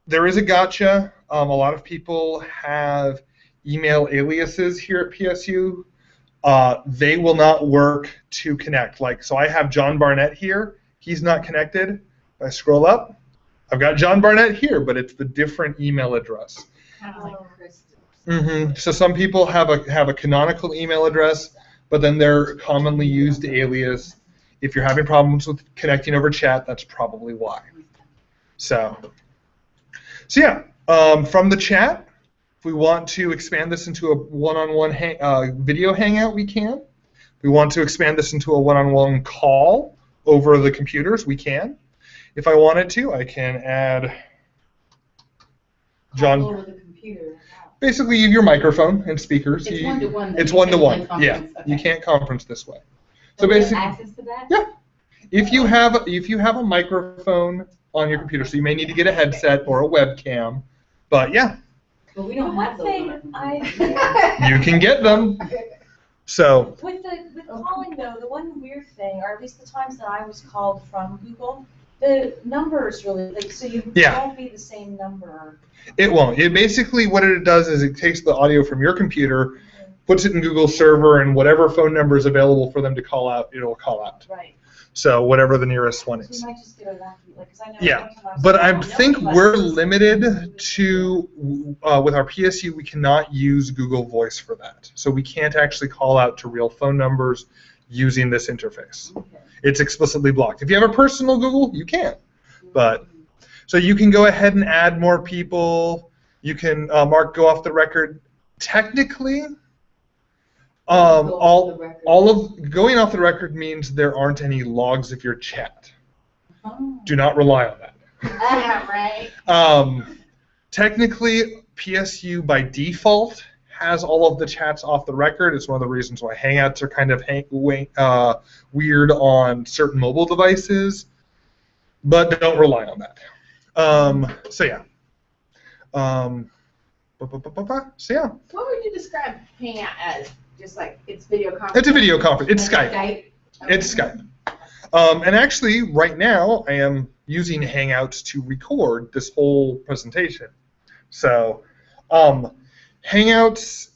there is a gotcha. A lot of people have email aliases here at PSU. They will not work to connect. So I have John Barnett here. He's not connected. If I scroll up, I've got John Barnett here, but it's the different email address. Kind of like Kristen. So some people have a canonical email address, but then their commonly used alias. If you're having problems with connecting over chat, that's probably why. So yeah, from the chat, if we want to expand this into a one-on-one video hangout, we can. If we want to expand this into a one-on-one call over the computers, we can. If I wanted to, I can add John. Over the computer. Basically, your microphone and speakers. It's one-to-one. It's one-to-one. Yeah, okay. You can't conference this way. So basically, access to that? Yeah. If you have a microphone on your computer, so you may need to get a headset or a webcam, but yeah. But we don't have those. You can get them. So. With calling though, the one weird thing, or at least the times that I was called from Google, the numbers really so you won't be the same number. It won't. It basically what it does is it takes the audio from your computer, puts it in Google's server, and whatever phone number is available for them to call out, it'll call out. Right. So whatever the nearest one So is. you might just get a wacky, because I know. Yeah, but I think we're limited to with our PSU. We cannot use Google Voice for that, so we can't actually call out to real phone numbers using this interface. Okay. It's explicitly blocked. If you have a personal Google, you can. But so you can go ahead and add more people. You can mark go off the record. Technically, all of going off the record means there aren't any logs of your chat. Oh. Do not rely on that. Yeah, right. Technically, PSU by default has all of the chats off the record. It's one of the reasons why Hangouts are kind of weird on certain mobile devices, but don't rely on that. So yeah. So yeah. What would you describe Hangout as? Just like it's video conference? It's a video conference. It's Skype. Okay. It's Skype. And actually, right now, I am using Hangouts to record this whole presentation. So, Hangouts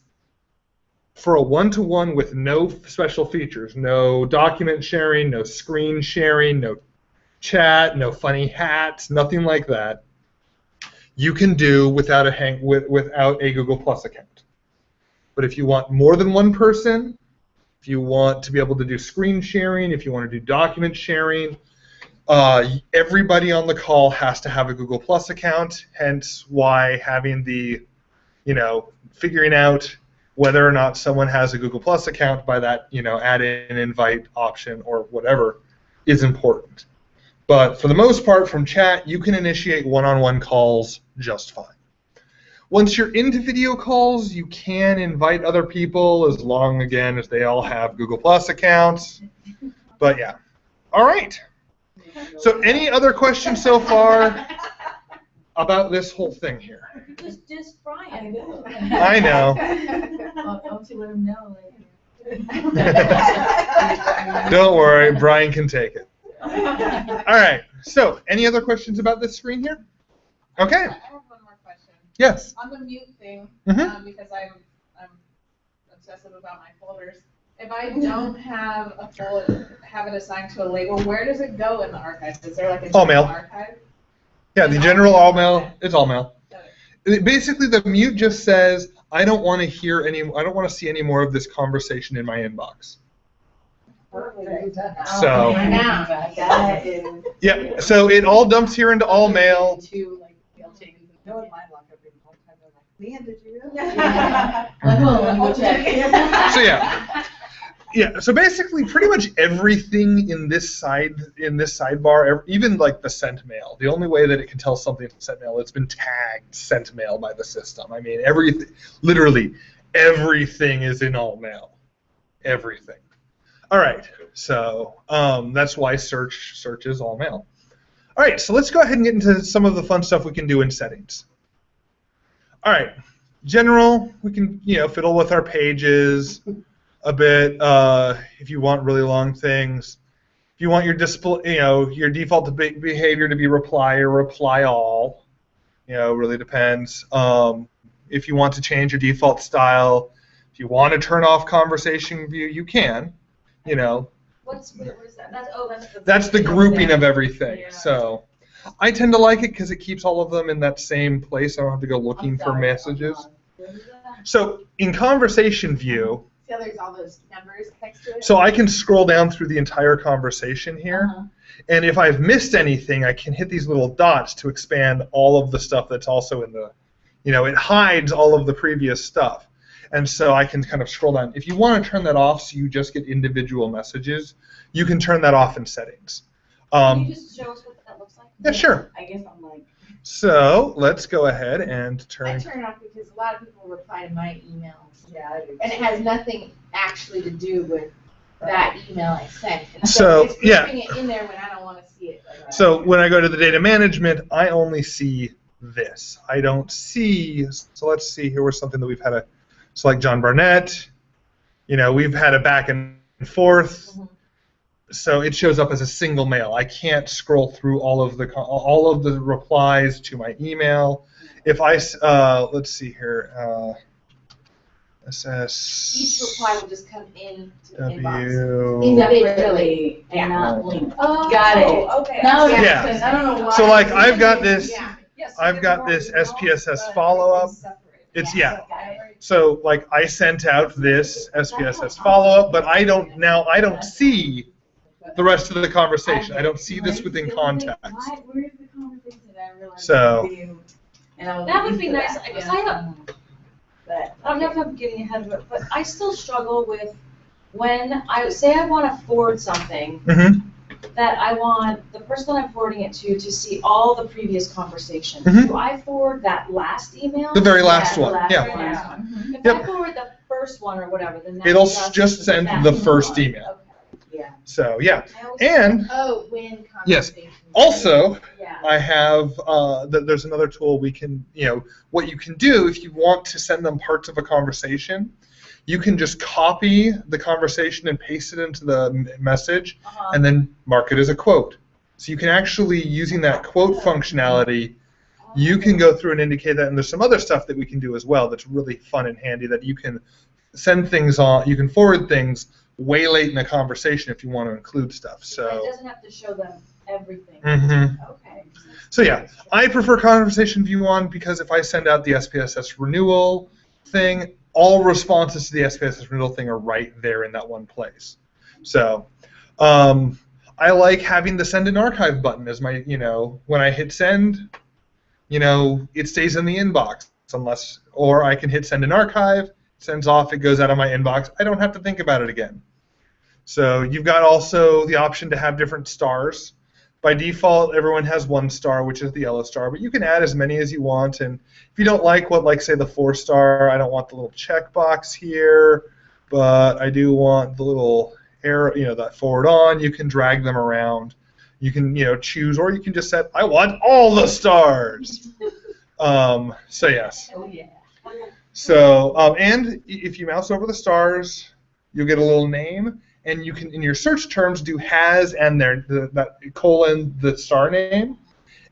for a one-to-one with no special features, no document sharing, no screen sharing, no chat, no funny hats, nothing like that. You can do without a Google Plus account. But if you want more than one person, if you want to be able to do screen sharing, if you want to do document sharing, everybody on the call has to have a Google Plus account, hence why having the, figuring out whether or not someone has a Google Plus account by that, add in invite option or whatever is important. But for the most part, from chat, you can initiate one-on-one calls just fine. Once you're into video calls, you can invite other people as long, again, as they all have Google Plus accounts. But yeah. All right. So any other questions so far about this whole thing here? Just Brian. I know. I'll let him know. Don't worry, Brian can take it. All right. So, any other questions about this screen here? Okay. I have one more question. Yes. On the mute thing, because I'm obsessive about my folders. If I don't have a have it assigned to a label, where does it go in the archive? Is there like a All mail. archive? Yeah, the general all mail. It's all mail. Okay. Basically, the mute just says, I don't want to hear any. I don't want to see any more of this conversation in my inbox. So. That is. Yeah. So it all dumps here into all mail. No, in my lock, I've been home time, I'm like, Leanne, did you really? Yeah. Like, hold on, let me go check. So yeah. So basically, pretty much everything in this sidebar, even like the sent mail, the only way that it can tell something from sent mail, it's been tagged sent mail by the system. I mean, literally everything is in all mail. Everything. All right. So that's why search is all mail. All right, so let's go ahead and get into some of the fun stuff we can do in settings. All right, general, we can fiddle with our pages a bit if you want really long things. If you want your display, your default behavior to be reply or reply all, really depends. If you want to change your default style, if you want to turn off conversation view, you can. What is that? That's the grouping of everything. Yeah. So I tend to like it because it keeps all of them in that same place. I don't have to go looking for messages. So in conversation view, So there's all those numbers next to it. so I can scroll down through the entire conversation here. And if I've missed anything, I can hit these little dots to expand all of the stuff that's also in the, it hides all of the previous stuff. And so I can kind of scroll down. If you want to turn that off so you just get individual messages, you can turn that off in settings. Can you just show us what that looks like? Yeah, sure. I guess I'm like. So let's go ahead and I turn. turn it off because a lot of people reply to my emails. Yeah, I do. And it has nothing actually to do with that email I sent. And So, it's yeah. keeping it in there when I don't want to see it. So when I go to the data management, I only see this. I don't see. So let's see. Here was something that we've had a. So like John Barnett, we've had a back and forth. So it shows up as a single mail. I can't scroll through all of the replies to my email. If I let's see here, SS. Each reply will just come in to the inbox. W. Individually. And not linked. Oh, Got it. Okay. Now I see. Yeah. I don't know why. So like I've got this. Yeah. Yes, I've got this SPSS follow-up. It's So like I sent out this SPSS follow-up, but I don't see the rest of the conversation. I don't see this within context. Where's the conversation? I realized So- That would be nice, because I don't know if I'm getting ahead of it, but I still struggle with when I say I want to forward something, that I want the person that I'm forwarding it to see all the previous conversations. Mhm. Do I forward that last email? The very last Yeah, one. the Yeah. Very last one. If Yep. I forward the first one or whatever, then that It'll just send that the one. first email. Okay. Yeah. So yeah. I always- And Oh, when Yes. conversations. also, Yeah. I have there's another tool we can what you can do if you want to send them parts of a conversation. You can just copy the conversation and paste it into the message, and then mark it as a quote. So you can actually, using that quote functionality, you can go through and indicate that. And there's some other stuff that we can do as well that's really fun and handy, that you can send things on, you can forward things way late in a conversation if you want to include stuff. It So. doesn't have to show them everything. Mhm. Okay. So yeah, I prefer conversation view on because if I send out the SPSS renewal thing, all responses to the SPSS renewal thing are right there in that one place. So I like having the send and archive button as my, when I hit send, it stays in the inbox or I can hit send and archive, sends off, it goes out of my inbox. I don't have to think about it again. So you've got also the option to have different stars. By default, everyone has 1 star, which is the yellow star, but you can add as many as you want. And if you don't like say the 4-star, I don't want the little checkbox here, but I do want the little arrow, that forward on. You can drag them around. You can, choose, or you can just set, I want all the stars. So yes. Oh yeah. So, and if you mouse over the stars, you'll get a little name, and you can, in your search terms, do has and that colon, the star name,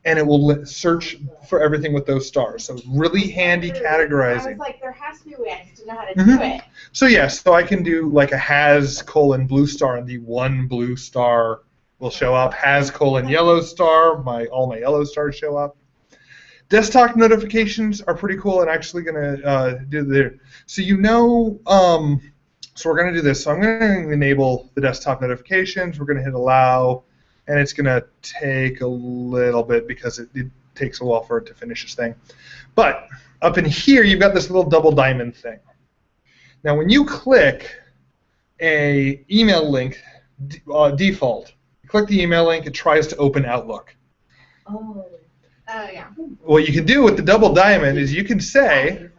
and it will search for everything with those stars. So really handy I categorizing. was like, there has to be a way I just know how to do it. So yes, so I can do like a has colon blue star, and the one blue star will show up. Has colon yellow star, all my yellow stars show up. Desktop notifications are pretty cool, and actually going to do the. So so we're going to do this. So I'm going to enable the desktop notifications. We're going to hit allow, and it's going to take a little bit because it takes a while for it to finish its thing. But up in here, you've got this little double diamond thing. Now, when you click a email link default, you click the email link, it tries to open Outlook. Oh. Oh, yeah. What you can do with the double diamond is you can say,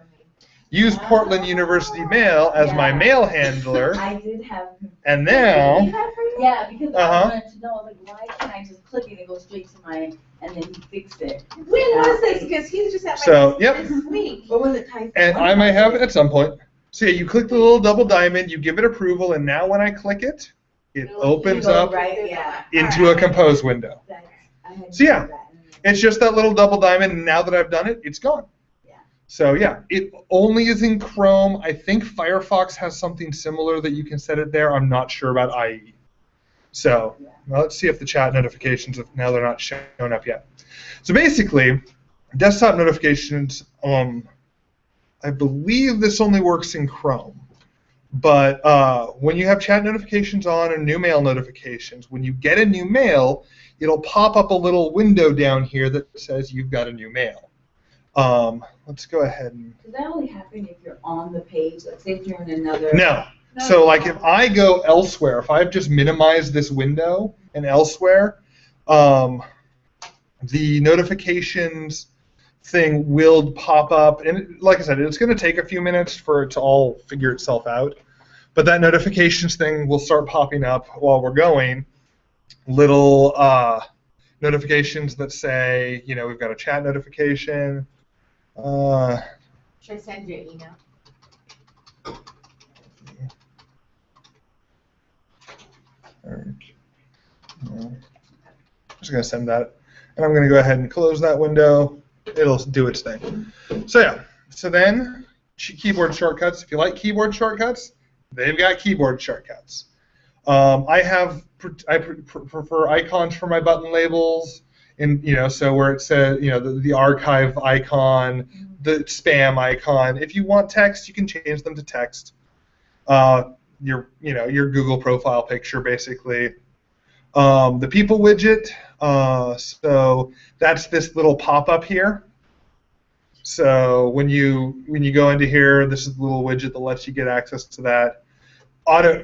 use Portland University Mail as my mail handler, I did have. and now, Yeah, because I wanted to know, like, why can't I just click it and go straight to mine, and then he fixed it. When was this? Because he was just at my So, yep. this week. What was it, Tyson? and I may have it at some point. So yeah, you click the little double diamond, you give it approval, and now when I click it, it opens up Right, yeah. into a compose window. So yeah, it's just that little double diamond, and now that I've done it, it's gone. Yeah. So yeah, it only is in Chrome. I think Firefox has something similar that you can set it there. I'm not sure about IE. So well, let's see if the chat notifications, now they're not showing up yet. So basically, desktop notifications, I believe this only works in Chrome. But when you have chat notifications on and new mail notifications, when you get a new mail, it'll pop up a little window down here that says you've got a new mail. Let's go ahead and... Does that only happen if you're on the page? Like, say if you're in another... No. So like if I go elsewhere, if I've just minimized this window and elsewhere, the notifications thing will pop up. And like I said, it's going to take a few minutes for it to all figure itself out. But that notifications thing will start popping up while we're going. Little notifications that say, we've got a chat notification. Should I send you an email? I'm just going to send that. And I'm going to go ahead and close that window. It'll do its thing. So yeah, so then keyboard shortcuts. If you like keyboard shortcuts, they've got keyboard shortcuts. I prefer icons for my button labels, so where it says, the archive icon, the spam icon. If you want text, you can change them to text. Your Google profile picture, basically. The people widget, so that's this little pop-up here. So when you go into here, this is the little widget that lets you get access to that.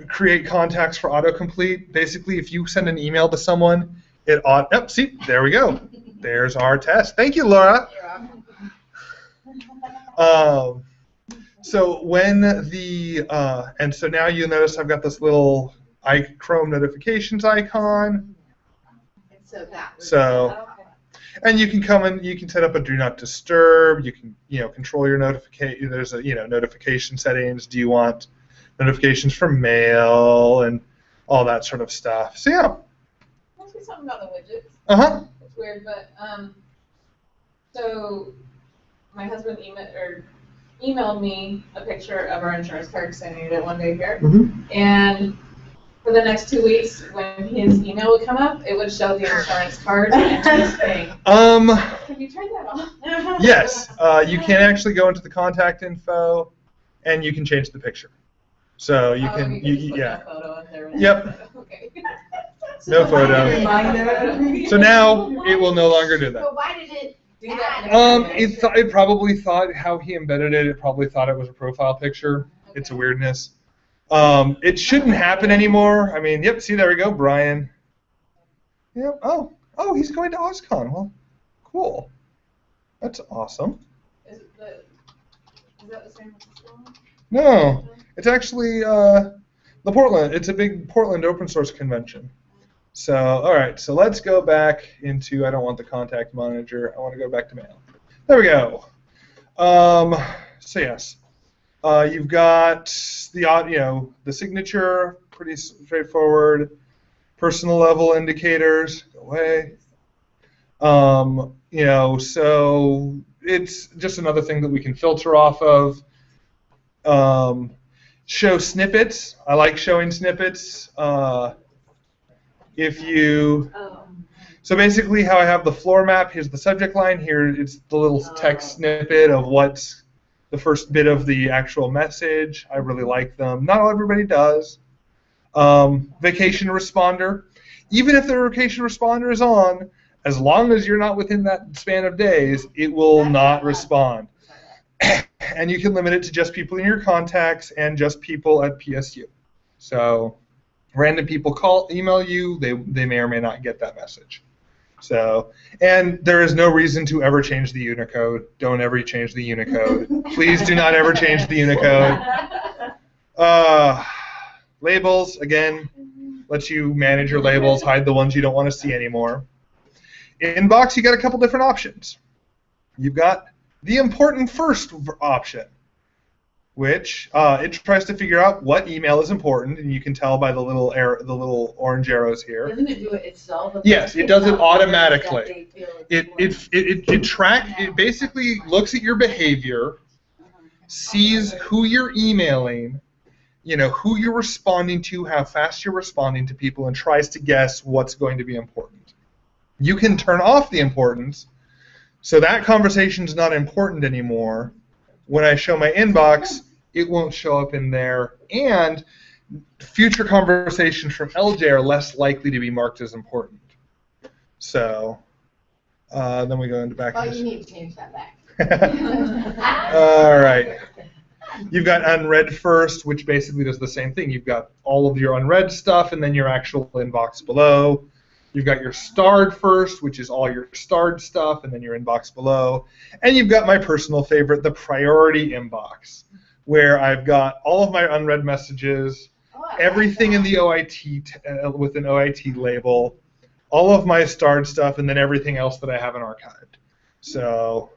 Create contacts for autocomplete. Basically, if you send an email to someone, see, there we go. There's our test. Thank you, Laura. So when and so now you notice I've got this little Chrome notifications icon. And you can come in, you can set up a do not disturb. You can control your notification. There's a notification settings. Do you want notifications from mail and all that sort of stuff? So yeah. Must be something about the widgets. It's weird, but so my husband emailed me a picture of our insurance card because I needed it one day here. And for the next 2 weeks, when his email would come up, it would show the insurance card and his thing. Have you tried that off? Yes, you can actually go into the contact info, and you can change the picture. So you can, no photo in there. Yep. Okay. No photo. So now it will no longer do that. But why did it do that? It probably thought how he embedded it. It probably thought it was a profile picture. Okay. It's a weirdness. It shouldn't happen anymore. I mean, yep. See, there we go, Brian. Yep. Oh, he's going to OSCON. Well, cool. That's awesome. Is that the same as this one? No, it's actually the Portland. It's a big Portland open source convention. So, all right. So let's go back into. I don't want the contact manager. I want to go back to mail. There we go. So yes. You've got the signature, pretty straightforward. Personal level indicators, go away. So it's just another thing that we can filter off of. Show snippets. I like showing snippets. So basically how I have the floor map, here's the subject line, here it's the little text snippet of what's the first bit of the actual message. I really like them. Not everybody does. Vacation responder. Even if the vacation responder is on, as long as you're not within that span of days, it will not respond. And you can limit it to just people in your contacts and just people at PSU. So random people email you, they may or may not get that message. So, and there is no reason to ever change the Unicode. Don't ever change the Unicode. Please do not ever change the Unicode. Labels, again, lets you manage your labels, hide the ones you don't want to see anymore. Inbox, you got a couple different options. You've got the important first option, which it tries to figure out what email is important, and you can tell by the little orange arrows here. Doesn't it do it itself? Yes, it does it automatically. It basically looks at your behavior, sees who you're emailing, who you're responding to, how fast you're responding to people, and tries to guess what's going to be important. You can turn off the importance, so that conversation's not important anymore. When I show my inbox, it won't show up in there, and future conversations from LJ are less likely to be marked as important. So then we go into back. Oh, you need to change that back. All right. You've got unread first, which basically does the same thing. You've got all of your unread stuff and then your actual inbox below. You've got your starred first, which is all your starred stuff, and then your inbox below. And you've got my personal favorite, the priority inbox, where I've got all of my unread messages, everything in the OIT with an OIT label, all of my starred stuff, and then everything else that I haven't archived. So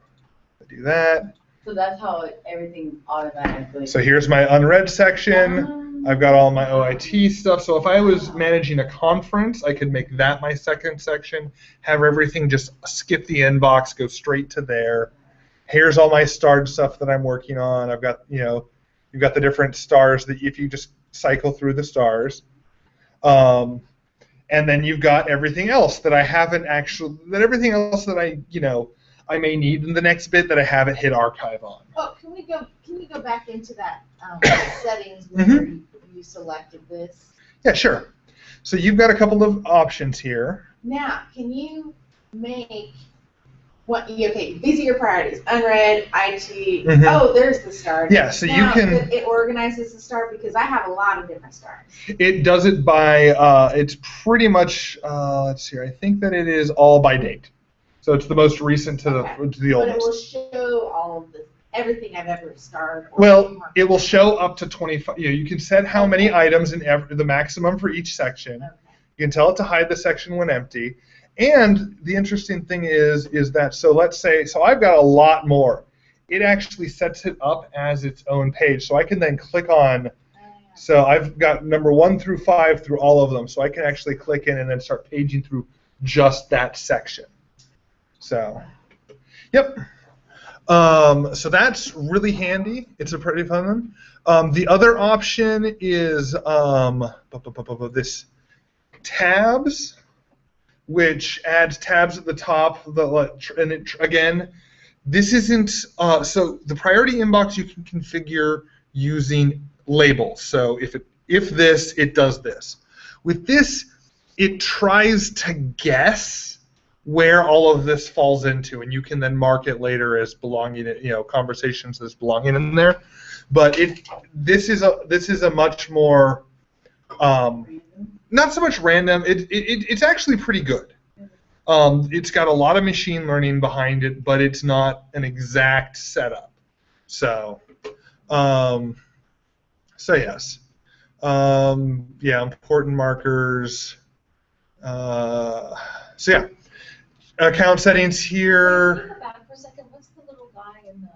I do that. So that's how everything automatically. So here's my unread section. I've got all my OIT stuff. So if I was managing a conference, I could make that my second section, have everything just skip the inbox, go straight to there. Here's all my starred stuff that I'm working on. I've got, you've got the different stars that if you just cycle through the stars. And then you've got everything else that I haven't actually, everything else that I may need in the next bit that I haven't hit archive on. Oh, can we go back into that settings where you selected this? Yeah, sure. So you've got a couple of options here. Now, can you make okay, these are your priorities. Unread, IT. Oh, there's the star. Yeah, so now, you can. It organizes the star because I have a lot of different stars. It does it by. It's pretty much. Let's see. I think that it is all by date. So it's the most recent to the oldest. But it will show all of everything I've ever starred. Well, it will show up to 25. You can set how many items in the maximum for each section. Okay. You can tell it to hide the section when empty. And the interesting thing is that, so let's say, so I've got a lot more. It actually sets it up as its own page. So I can then click on, so I've got number 1 through 5 through all of them. So I can actually click in and then start paging through just that section. So, yep. So that's really handy. It's a pretty fun one. The other option is this tabs, which adds tabs at the top. And again, this isn't so the priority inbox you can configure using labels. So if this, it does this. With this, it tries to guess where all of this falls into, and you can then mark it later as belonging, conversations as belonging in there. But this is a much more not so much random. It's actually pretty good. It's got a lot of machine learning behind it, but it's not an exact setup. So yes, yeah, important markers. So yeah. Account settings here. Can you go back for a second? What's the little guy in the?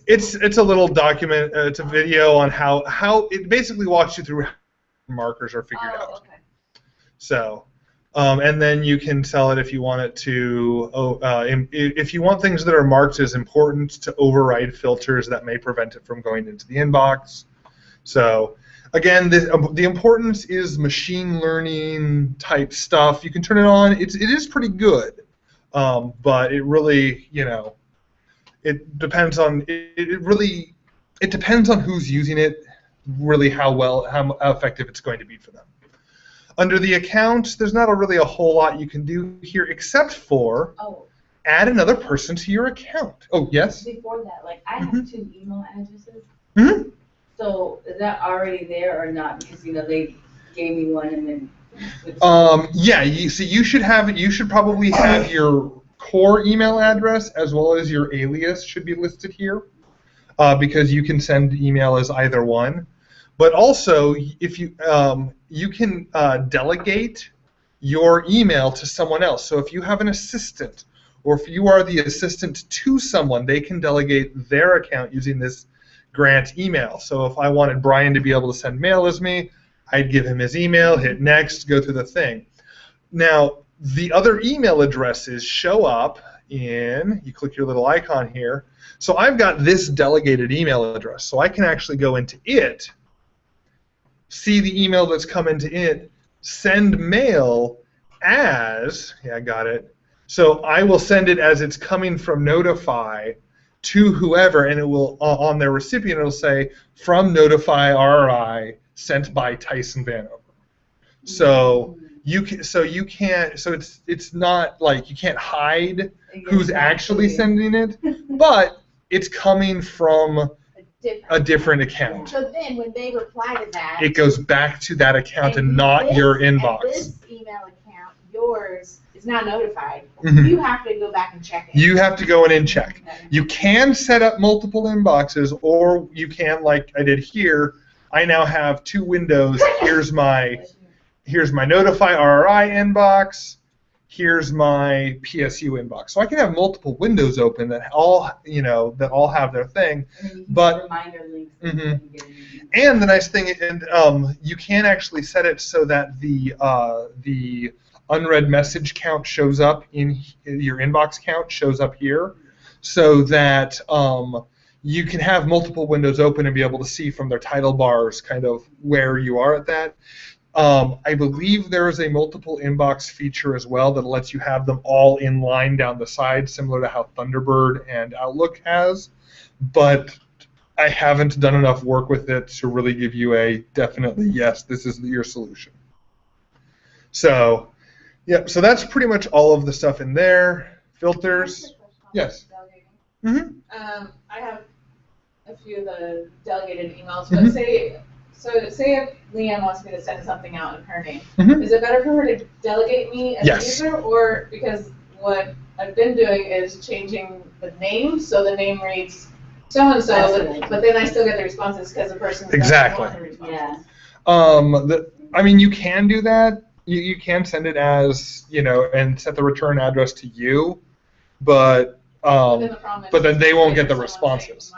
It's a little document. It's a video on how it basically walks you through how markers are figured out. Oh, okay. So, and then you can tell it if you want it to. If you want things that are marked as important, to override filters that may prevent it from going into the inbox. So, again, the importance is machine learning type stuff. You can turn it on. It is pretty good, but it really, it depends on it depends on who's using it. Really, how effective it's going to be for them. Under the account, there's not really a whole lot you can do here except for add another person to your account. Oh, yes? Before that, like, I have 2 email addresses. Mm-hmm. So is that already there or not? Because, they gave me one and then... Yeah, you should probably have your core email address as well as your alias should be listed here, because you can send email as either one. But also, if you can delegate your email to someone else. So if you have an assistant, or if you are the assistant to someone, they can delegate their account using this grant email. So if I wanted Brian to be able to send mail as me, I'd give him his email, hit next, go through the thing. Now, the other email addresses show up you click your little icon here. So I've got this delegated email address. So I can actually go into it, see the email that's come into it, send mail as, I got it. So I will send it as it's coming from Notify to whoever, and it will, on their recipient, it'll say, from Notify RI, sent by Tyson Vanover. So it's not like you can't hide who's actually sending it, but it's coming from a different account. So then when they reply to that, it goes back to that account and not your inbox. This email account, yours, is not notified. Mm-hmm. You have to go back and check it. You have to go in and check. You can set up multiple inboxes, or you can, like I did here, I now have 2 windows. Here's my Notify RRI inbox. Here's my PSU inbox. So I can have multiple windows open that all have their thing. But reminder links. Mm-hmm. And the nice thing, you can actually set it so that the unread message count shows up in your inbox count shows up here, so that you can have multiple windows open and be able to see from their title bars kind of where you are at that. I believe there is a multiple inbox feature as well that lets you have them all in line down the side, similar to how Thunderbird and Outlook has, but I haven't done enough work with it to really give you a definitely yes, this is your solution. So, yeah, so that's pretty much all of the stuff in there. Filters. Yes. Mm-hmm. I have a few of the delegated emails, but say if Leanne wants me to send something out in her name, is it better for her to delegate me as a user, or because what I've been doing is changing the name so the name reads so-and-so, but then I still get the responses because the person doesn't want the responses. I mean, you can do that. You can send it as, and set the return address to you, but then they won't get the responses.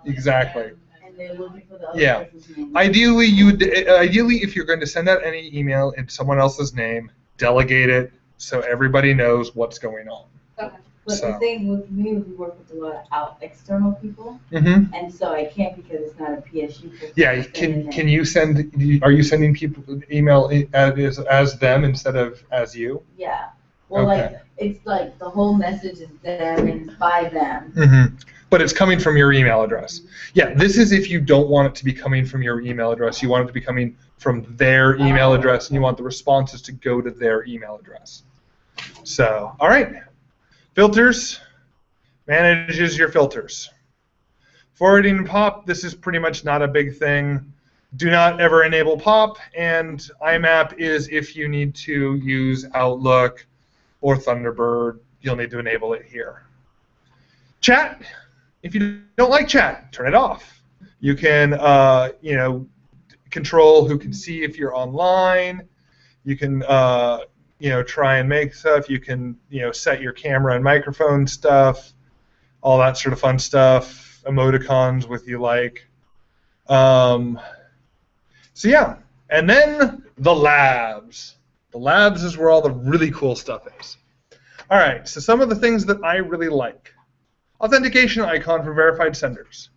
Exactly. They're looking for the other person's name. Ideally, if you're going to send out any email in someone else's name, delegate it so everybody knows what's going on. Okay. But the thing with me, we work with a lot of external people, and so I can't because it's not a PSU person. Yeah, can you send? Are you sending people email as them instead of as you? Yeah. Well, okay. It's like the whole message is them and by them. But it's coming from your email address. Yeah, this is if you don't want it to be coming from your email address. You want it to be coming from their email address, and you want the responses to go to their email address. So, all right. Filters. Manages your filters. Forwarding POP, this is pretty much not a big thing. Do not ever enable POP, and IMAP is if you need to use Outlook or Thunderbird, you'll need to enable it here. Chat. If you don't like chat, turn it off. You can, control who can see if you're online. You can, try and make stuff. You can, set your camera and microphone stuff, all that sort of fun stuff. emoticons with you like. So yeah, and then the labs. The labs is where all the really cool stuff is. All right, so some of the things that I really like. Authentication icon for verified senders.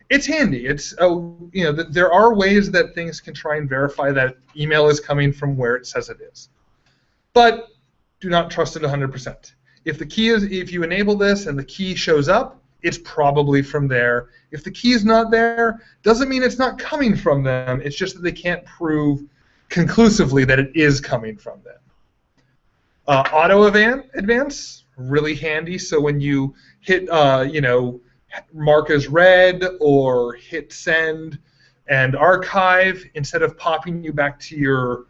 It's handy. It's there are ways that things can try and verify that email is coming from where it says it is, but do not trust it 100%. If you enable this and the key shows up, it's probably from there. If the key is not there, doesn't mean it's not coming from them. It's just that they can't prove conclusively that it is coming from them. Auto advance, really handy. So when you hit, mark as read or hit send and archive, instead of popping you back to your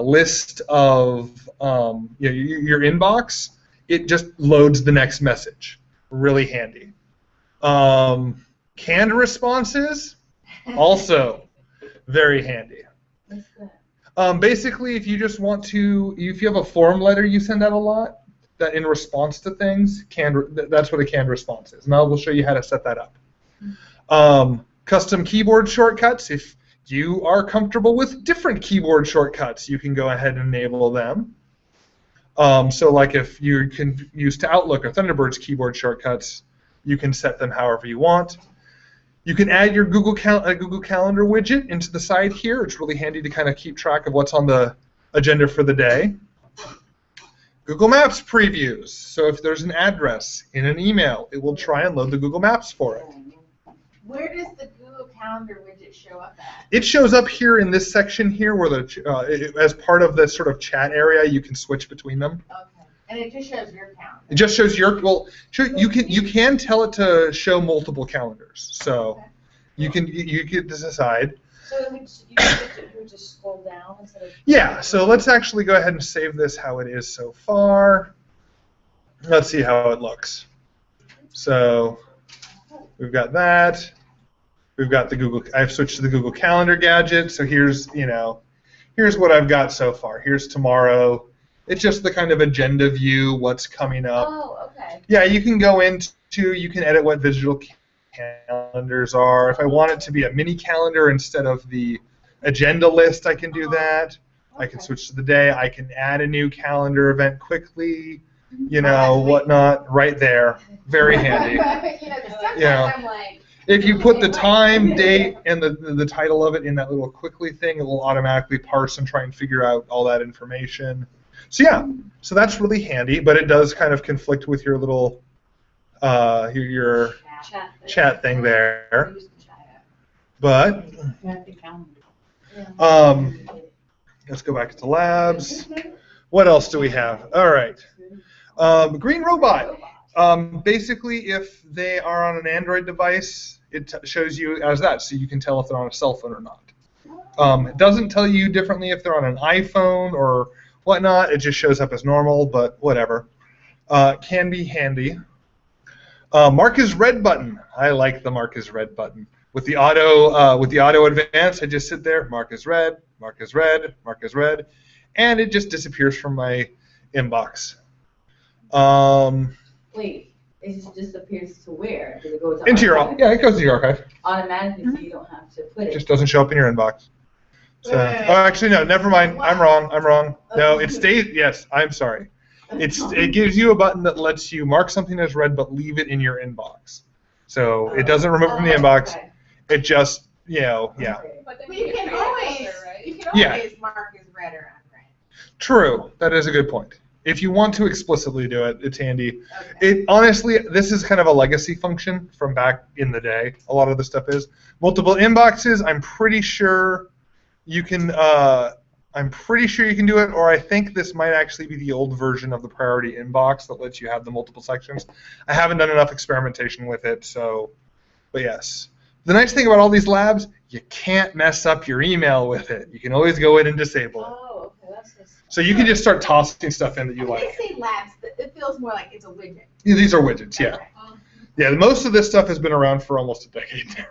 list of your inbox, it just loads the next message. Really handy. Canned responses, also very handy. What's that? Basically, if you just want to, if you have a form letter you send out a lot, that in response to things, that's what a canned response is. And I will show you how to set that up. Custom keyboard shortcuts. If you are comfortable with different keyboard shortcuts, you can go ahead and enable them. So like if you can use to Outlook or Thunderbird's keyboard shortcuts, you can set them however you want. You can add your Google Calendar widget into the side here. It's really handy to kind of keep track of what's on the agenda for the day. Google Maps previews. So if there's an address in an email, it will try and load the Google Maps for it. Where does the Google Calendar widget show up at? It shows up here in this section here, where as part of the sort of chat area, you can switch between them. Okay. And it just shows your calendar. It just shows your you can tell it to show multiple calendars. So Okay. you can decide. So you would just scroll down instead of... Yeah, so let's actually go ahead and save this how it is so far. Let's see how it looks. So we've got that. We've got the Google. I've switched to the Google Calendar gadget. So here's what I've got so far. Here's tomorrow. It's just the kind of agenda view, what's coming up. Oh, okay. Yeah, you can go into, you can edit what digital calendars are. If I want it to be a mini calendar instead of the agenda list, I can do that. I can switch to the day. I can add a new calendar event quickly, whatnot, right there. Very handy. Sometimes I'm like, If you put the time, date, and the title of it in that little quickly thing, it will automatically parse and try and figure out all that information. So yeah, so that's really handy, but it does kind of conflict with your little your chat thing there. But let's go back to labs. What else do we have? All right, Green Robot. Basically, if they are on an Android device, it shows you as that, so you can tell if they're on a cell phone or not. It doesn't tell you differently if they're on an iPhone or whatnot. It just shows up as normal, but whatever. Can be handy. Mark as read button. I like the mark as read button. With the auto advance, I just sit there, mark as read, mark as read, mark as read, and it just disappears from my inbox. Wait, it just disappears to where? Does it go to Into your archive? it goes to your archive. Automatically, so you don't have to put It it. just doesn't show up in your inbox. So, Wait. actually, no, never mind. I'm wrong. No, it stays. Yes, I'm sorry. It gives you a button that lets you mark something as read, but leave it in your inbox. So it doesn't remove it from the inbox. Okay. It just, yeah. But then But you can create a always, filter, right? you can Yeah. always mark as read or unread. True. That is a good point. If you want to explicitly do it, it's handy. Okay. Honestly, this is kind of a legacy function from back in the day. A lot of the stuff is multiple inboxes. I'm pretty sure you can. I'm pretty sure you can do it, or I think this might actually be the old version of the priority inbox that lets you have the multiple sections. I haven't done enough experimentation with it, so. But yes. The nice thing about all these labs, you can't mess up your email with it. You can always go in and disable it. Oh, okay, that's just... So you can just start tossing stuff in that you When like. they say labs, it feels more like it's a widget. These are widgets, yeah. Okay. Yeah, most of this stuff has been around for almost a decade now.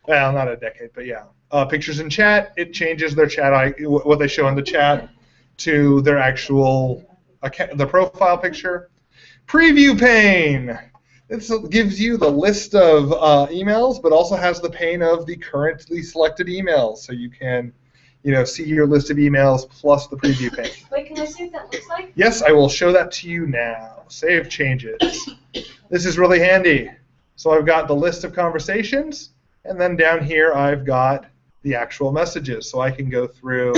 Well, not a decade, but yeah. Pictures in chat, it changes their chat, what they show in the chat to their actual, the profile picture. Preview pane. It gives you the list of emails, but also has the pane of the currently selected emails, so you can, see your list of emails plus the preview pane. Wait, can I see what that looks like? Yes, I will show that to you now. Save changes. This is really handy. So I've got the list of conversations, and then down here I've got the actual messages. So I can go through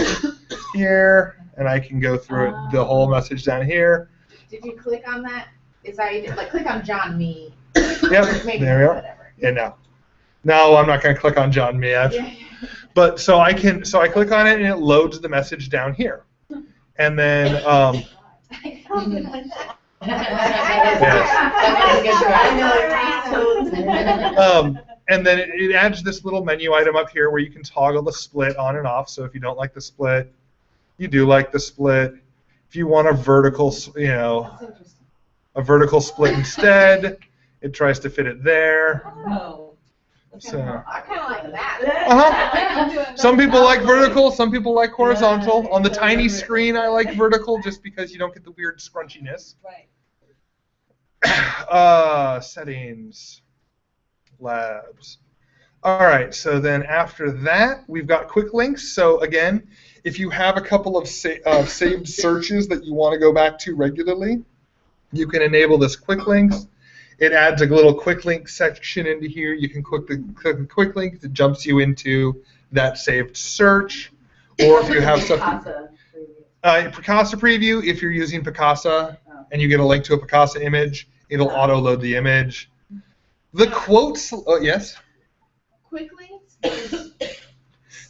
here, and I can go through the whole message down here. Did you click on that? Is that like click on John Me? Yep, Maybe there we are. whatever. Yeah, no, I'm not going to click on John Me. But so I click on it and it loads the message down here, and then and then it adds this little menu item up here where you can toggle the split on and off. So if you don't like the split, you do like the split. If you want a vertical, a vertical split instead, it tries to fit it there. Oh. So. I kind of like that. Some people like vertical, some people like horizontal. On the tiny screen, I like vertical just because you don't get the weird scrunchiness. Right. Settings, labs. All right, so then after that, we've got quick links. So again, if you have a couple of saved searches that you want to go back to regularly, you can enable this quick links. It adds a little quick link section into here. You can click the quick link. It jumps you into that saved search. Or if you have something, Picasa preview. If you're using Picasa and you get a link to a Picasa image, it'll auto load the image. The quotes. Oh yes. Quick links.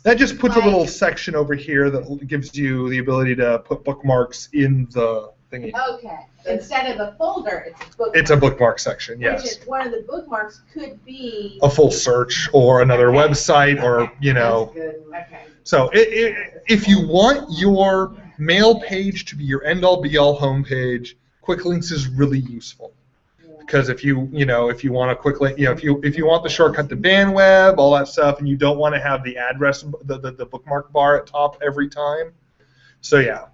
That just puts a little section over here that gives you the ability to put bookmarks in the thingy. Okay. Instead of a folder, it's a bookmark. It's a bookmark section, yes. Which is one of the bookmarks could be a full search or another website or, That's good. Okay. So if you want your mail page to be your end-all be-all homepage, quick links is really useful. Because if you want a quick link, if you want the shortcut to BandWeb, all that stuff, and you don't want to have the address, the bookmark bar at top every time. So yeah,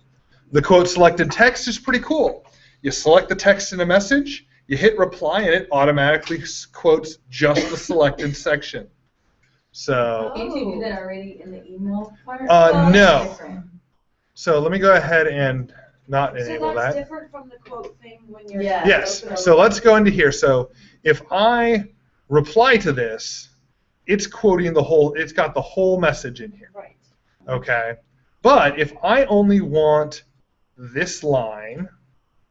the quote selected text is pretty cool. You select the text in a message, you hit reply, and it automatically quotes just the selected section. So. Can't you do that already in the email part? No. Different. So let me go ahead and not enable So that's that. different from the quote thing when you're. Yeah. Yes. So let's go into here. So if I reply to this, it's quoting the whole. It's got the whole message in here. Right. Okay. But if I only want this line,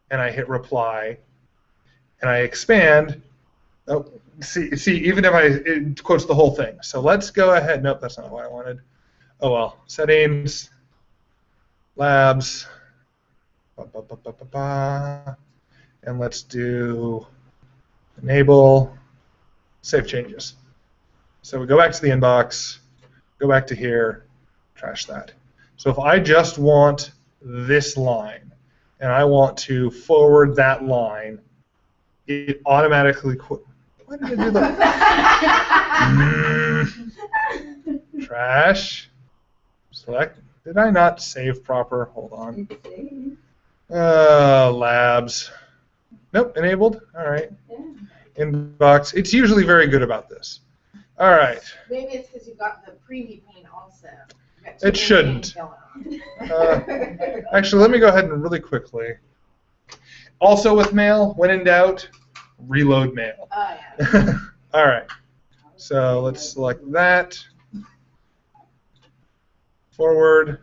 and I hit reply, and I expand, see, even if it quotes the whole thing. So let's go ahead. Nope, that's not what I wanted. Oh well. Settings, labs, and let's do enable, save changes. So we go back to the inbox, go back to here, trash that. So if I just want this line, and I want to forward that line, it automatically why did I do that? Trash. Select. Did I not save proper? Hold on. Labs. Nope, enabled. All right. Inbox. It's usually very good about this. All right. Maybe it's because you got the preview pane also. It shouldn't. Actually, let me go ahead and really quickly. Also with mail, when in doubt, reload mail. Oh, yeah. All right. So let's select that. Forward.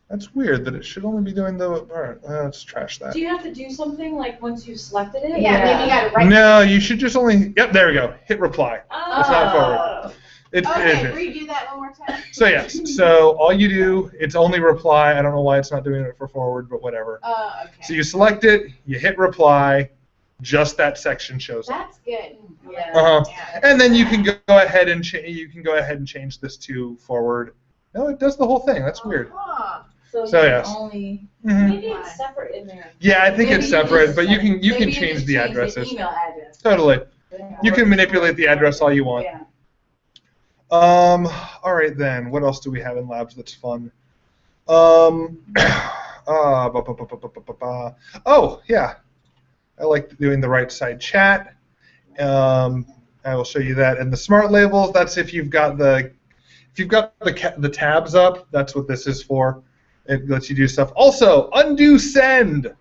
That's weird that it should only be doing the. All right, let's trash that. Do you have to do something like once you've selected it? Yeah, maybe you got to write. No, you should just only. Yep, there we go. Hit reply. It's not forward. Okay, redo that one more time. So yes, so all you do, it's only reply. I don't know why it's not doing it for forward, but whatever. Okay. So you select it, you hit reply, just that section shows up. That's good. Yeah. Yeah. And then you can go ahead and change this to forward. No, it does the whole thing. That's weird. Huh. So yes. only. Maybe it's separate in there. Yeah, I think Maybe it's you separate, just- but you can maybe change just the change addresses. email address. Totally. Yeah. You can manipulate the address all you want. Yeah. All right then. What else do we have in labs that's fun? Oh yeah. I like doing the right side chat. I will show you that. And the smart labels, that's if you've got the tabs up, that's what this is for. It lets you do stuff. Also, undo send.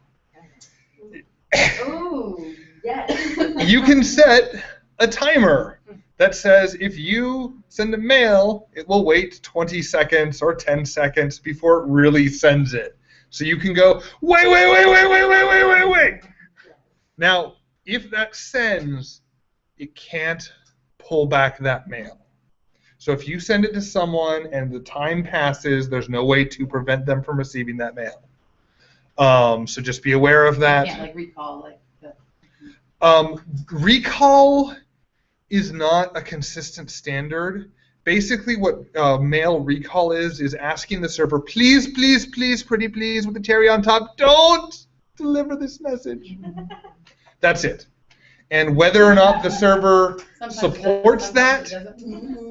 Ooh, yes. You can set a timer that says if you send a mail, it will wait 20 seconds or 10 seconds before it really sends it. So you can go, wait. Now, if that sends, it can't pull back that mail. So if you send it to someone and the time passes, there's no way to prevent them from receiving that mail. So just be aware of that. You can't recall Recall is not a consistent standard. Basically what mail recall is asking the server, please, pretty please, with the cherry on top, don't deliver this message. That's it. And whether or not the server supports that,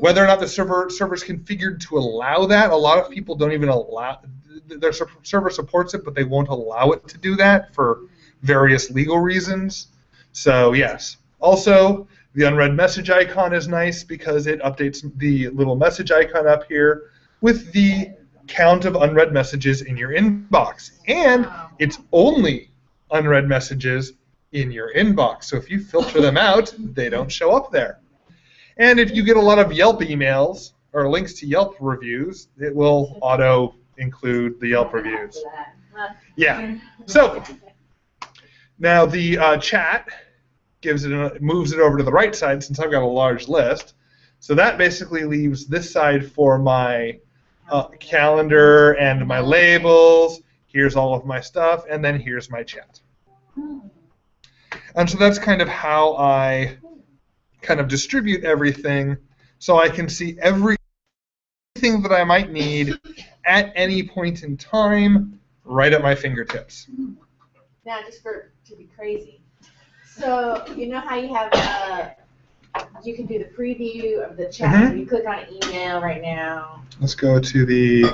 whether or not the server's configured to allow that, a lot of people don't even allow, their server supports it, but they won't allow it to do that for various legal reasons. So yes. Also, the unread message icon is nice because it updates the little message icon up here with the count of unread messages in your inbox. And it's only unread messages in your inbox. So if you filter them out, they don't show up there. And if you get a lot of Yelp emails or links to Yelp reviews, it will auto include the Yelp reviews. Yeah. So now the chat moves it over to the right side since I've got a large list. So that basically leaves this side for my calendar and my labels. Here's all of my stuff, and then here's my chat. And so that's kind of how I kind of distribute everything so I can see everything that I might need at any point in time right at my fingertips. Now, just to be crazy. So, you know how you have, you can do the preview of the chat. Mm-hmm. You click on email right now. Let's go to the...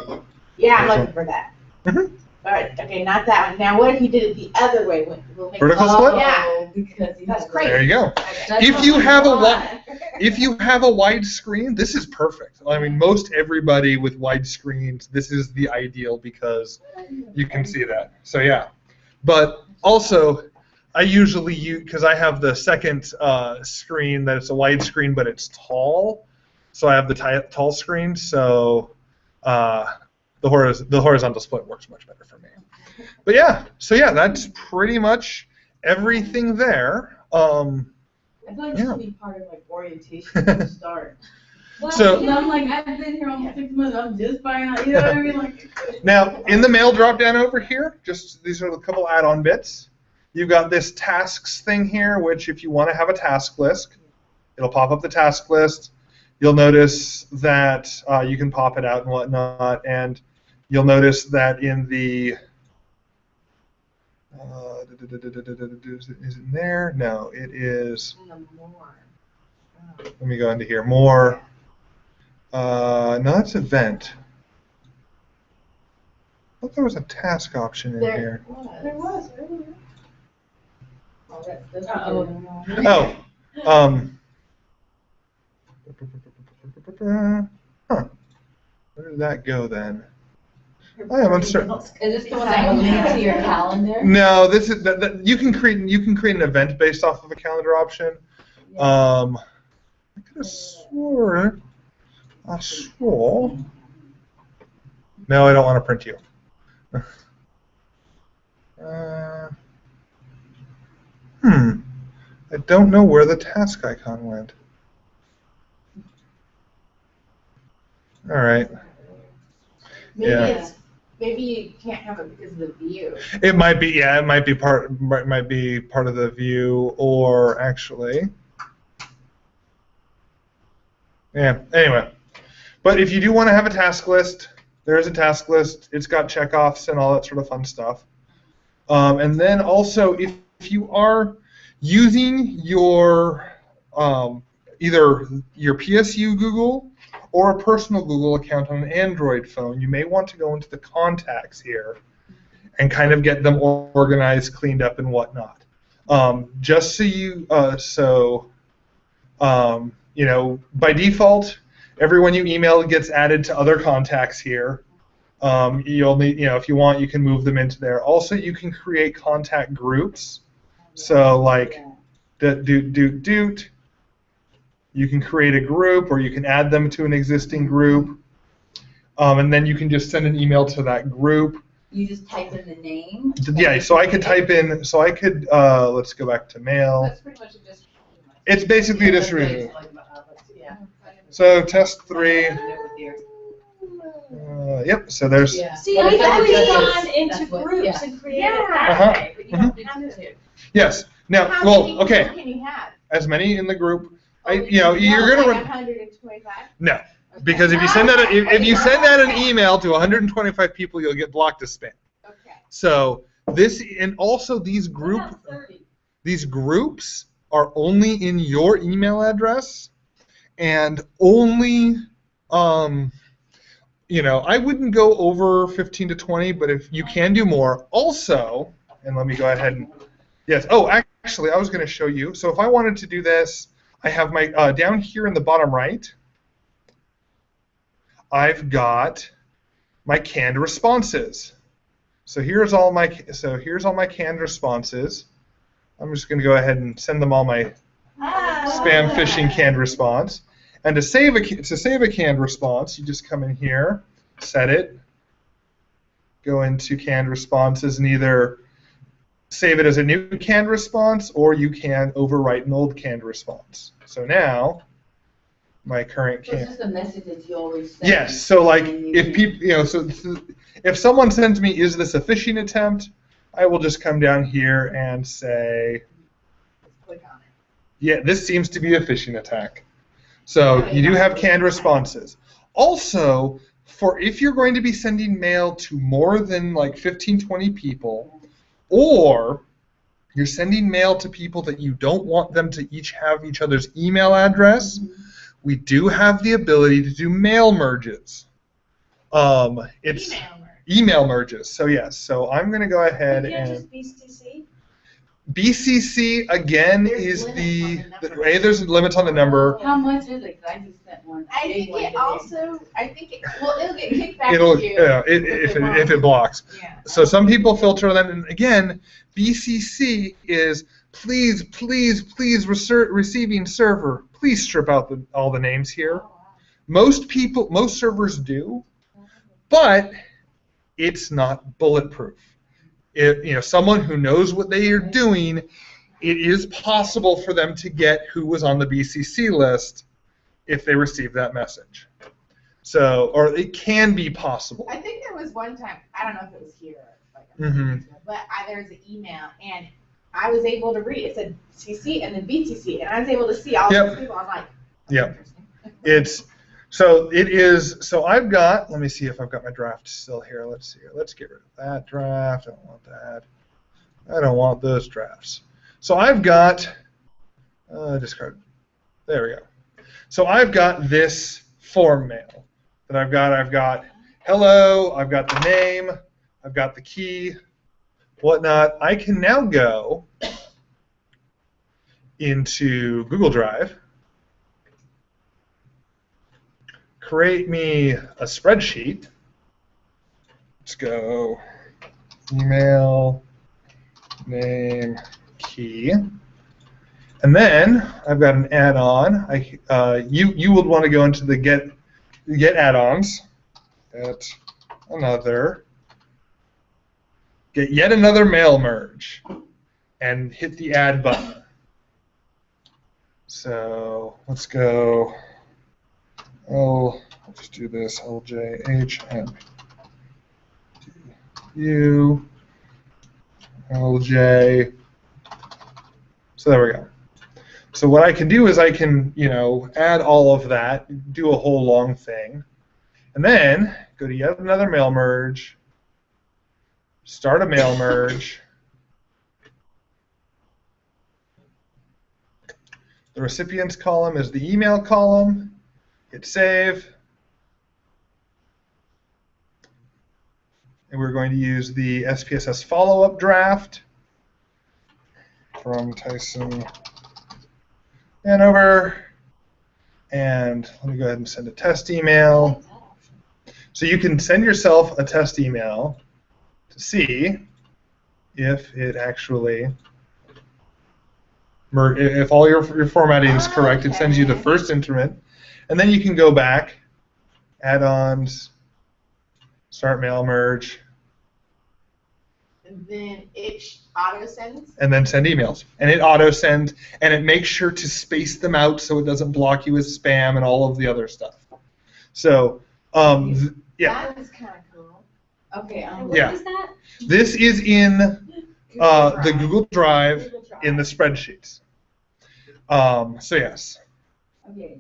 Yeah, I'm looking for that. Mm-hmm. All right, okay, not that one. Now, what if you did it the other way? Vertical split? Yeah. Because That's crazy. There you go. If you have a wide screen, this is perfect. I mean, most everybody with wide screens, this is the ideal because you can see that. So yeah. But also, I usually use, because I have the second screen that it's a wide screen, but it's tall. So I have the tall screen. So the horizontal split works much better for me. But yeah, so yeah, that's pretty much everything there. I feel like this should be part of like orientation to start. Well, So- You know, I'm like, I've been here almost 6 months, I'm just finding out, you know what I mean? Like, Now, in the mail drop down over here, just these are a couple add-on bits. You've got this tasks thing here, which if you want to have a task list, it'll pop up the task list. You'll notice that you can pop it out and whatnot, and you'll notice that in the is it in there? No, it is. Let me go into here. More. No, that's event. I thought there was a task option in here. There was earlier. Oh. Huh. Where did that go then? I am uncertain. is this the one that will link to your calendar? No, this is you can create an event based off of a calendar option. I could have sworn I saw. No, I don't want to print you. I don't know where the task icon went. All right. Maybe you can't have it because of the view. It might be, yeah. It might be part of the view, or actually, yeah. Anyway, but if you do want to have a task list, there is a task list. It's got checkoffs and all that sort of fun stuff. And then also, if you are using your either your PSU Google or a personal Google account on an Android phone, you may want to go into the contacts here and kind of get them organized, cleaned up, and whatnot. Just so you, you know, by default, everyone you email gets added to other contacts here. You'll need, you know, if you want, you can move them into there. Also, you can create contact groups. So like, doot. You can create a group, or you can add them to an existing group, and then you can just send an email to that group. You just type in the name? Yeah, so I could type in, let's go back to mail. That's pretty much a distribution. It's basically a distribution. Yeah. So test 3. Yep, so there's, Yeah. See, But I've it's always just- gone into that's what- groups yeah. and created it Uh-huh. that way, but you don't have to. yes. Now, How well, many okay, people can you have? as many in the group. Like You're gonna run. 125? No, because if you send out if you send out an email to 125 people, you'll get blocked as spam. Okay. So this, and also these What about 30? these groups are only in your email address, and only, you know, I wouldn't go over 15 to 20, but if you can do more. Also, and let me go ahead and, yes, oh, actually, I was going to show you. So if I wanted to do this, I have my, down here in the bottom right, I've got my canned responses. So here's all my canned responses. I'm just going to go ahead and send them all my spam phishing canned response. And to save a canned response, you just come in here, set it, go into canned responses, and either save it as a new canned response, or you can overwrite an old canned response. So now, my current So it's canned. just a message that you always send. Yes. So like, and you if can- people, you know, so if someone sends me, "Is this a phishing attempt?" I will just come down here and say, Click on it. "Yeah, this seems to be a phishing attack." So you do have canned responses. Also, for if you're going to be sending mail to more than like 15, 20 people, or you're sending mail to people that you don't want them to each have each other's email address, we do have the ability to do mail merges. It's Email merge. email merges. So yes, so I'm going to go ahead You can't and just BCC? BCC again There's is limits the on the number. there's limits on the number. How much is it? 'Cause I just sent one. I big think one it today. also, it'll get kicked back It'll to you. if it blocks. Yeah. So some people filter them, and again, BCC is please receiving server, please strip out all the names here. Most servers do, but it's not bulletproof. If someone who knows what they are doing, it is possible for them to get who was on the BCC list if they receive that message. So, or it can be possible. I think there was one time, I don't know if it was here, like Mhm. but there was an email, and I was able to read. It said CC and then BCC, and I was able to see all Yep. those people. I'm like, that's Yep. interesting. So I've got, let me see if I've got my draft still here. Let's see here. Let's get rid of that draft. I don't want that. I don't want those drafts. So I've got, discard. There we go. So I've got this form mail that I've got hello, I've got the name, I've got the key, whatnot. I can now go into Google Drive, create me a spreadsheet. Let's go email, name, key. And then I've got an add-on. You would want to go into the get add-ons. Get yet another mail merge, and hit the add button. So let's go. I'll just do this. LJHM. U. LJ. So there we go. So what I can do is I can, add all of that, do a whole long thing, and then go to yet another mail merge, start a mail merge. The recipients column is the email column. Hit save. And we're going to use the SPSS follow-up draft. from Tyson Hanover. And let me go ahead and send a test email. So you can send yourself a test email to see if it actually, if all your formatting is correct. It sends you the first increment, and then you can go back, add-ons, start mail merge, And then it auto sends. and then send emails. And it auto sends, and it makes sure to space them out so it doesn't block you with spam and all of the other stuff. So, yeah. That is kind of cool. Okay, What Yeah. is that? This is in the Google Drive Google Drive. in the spreadsheets. So yes. Okay.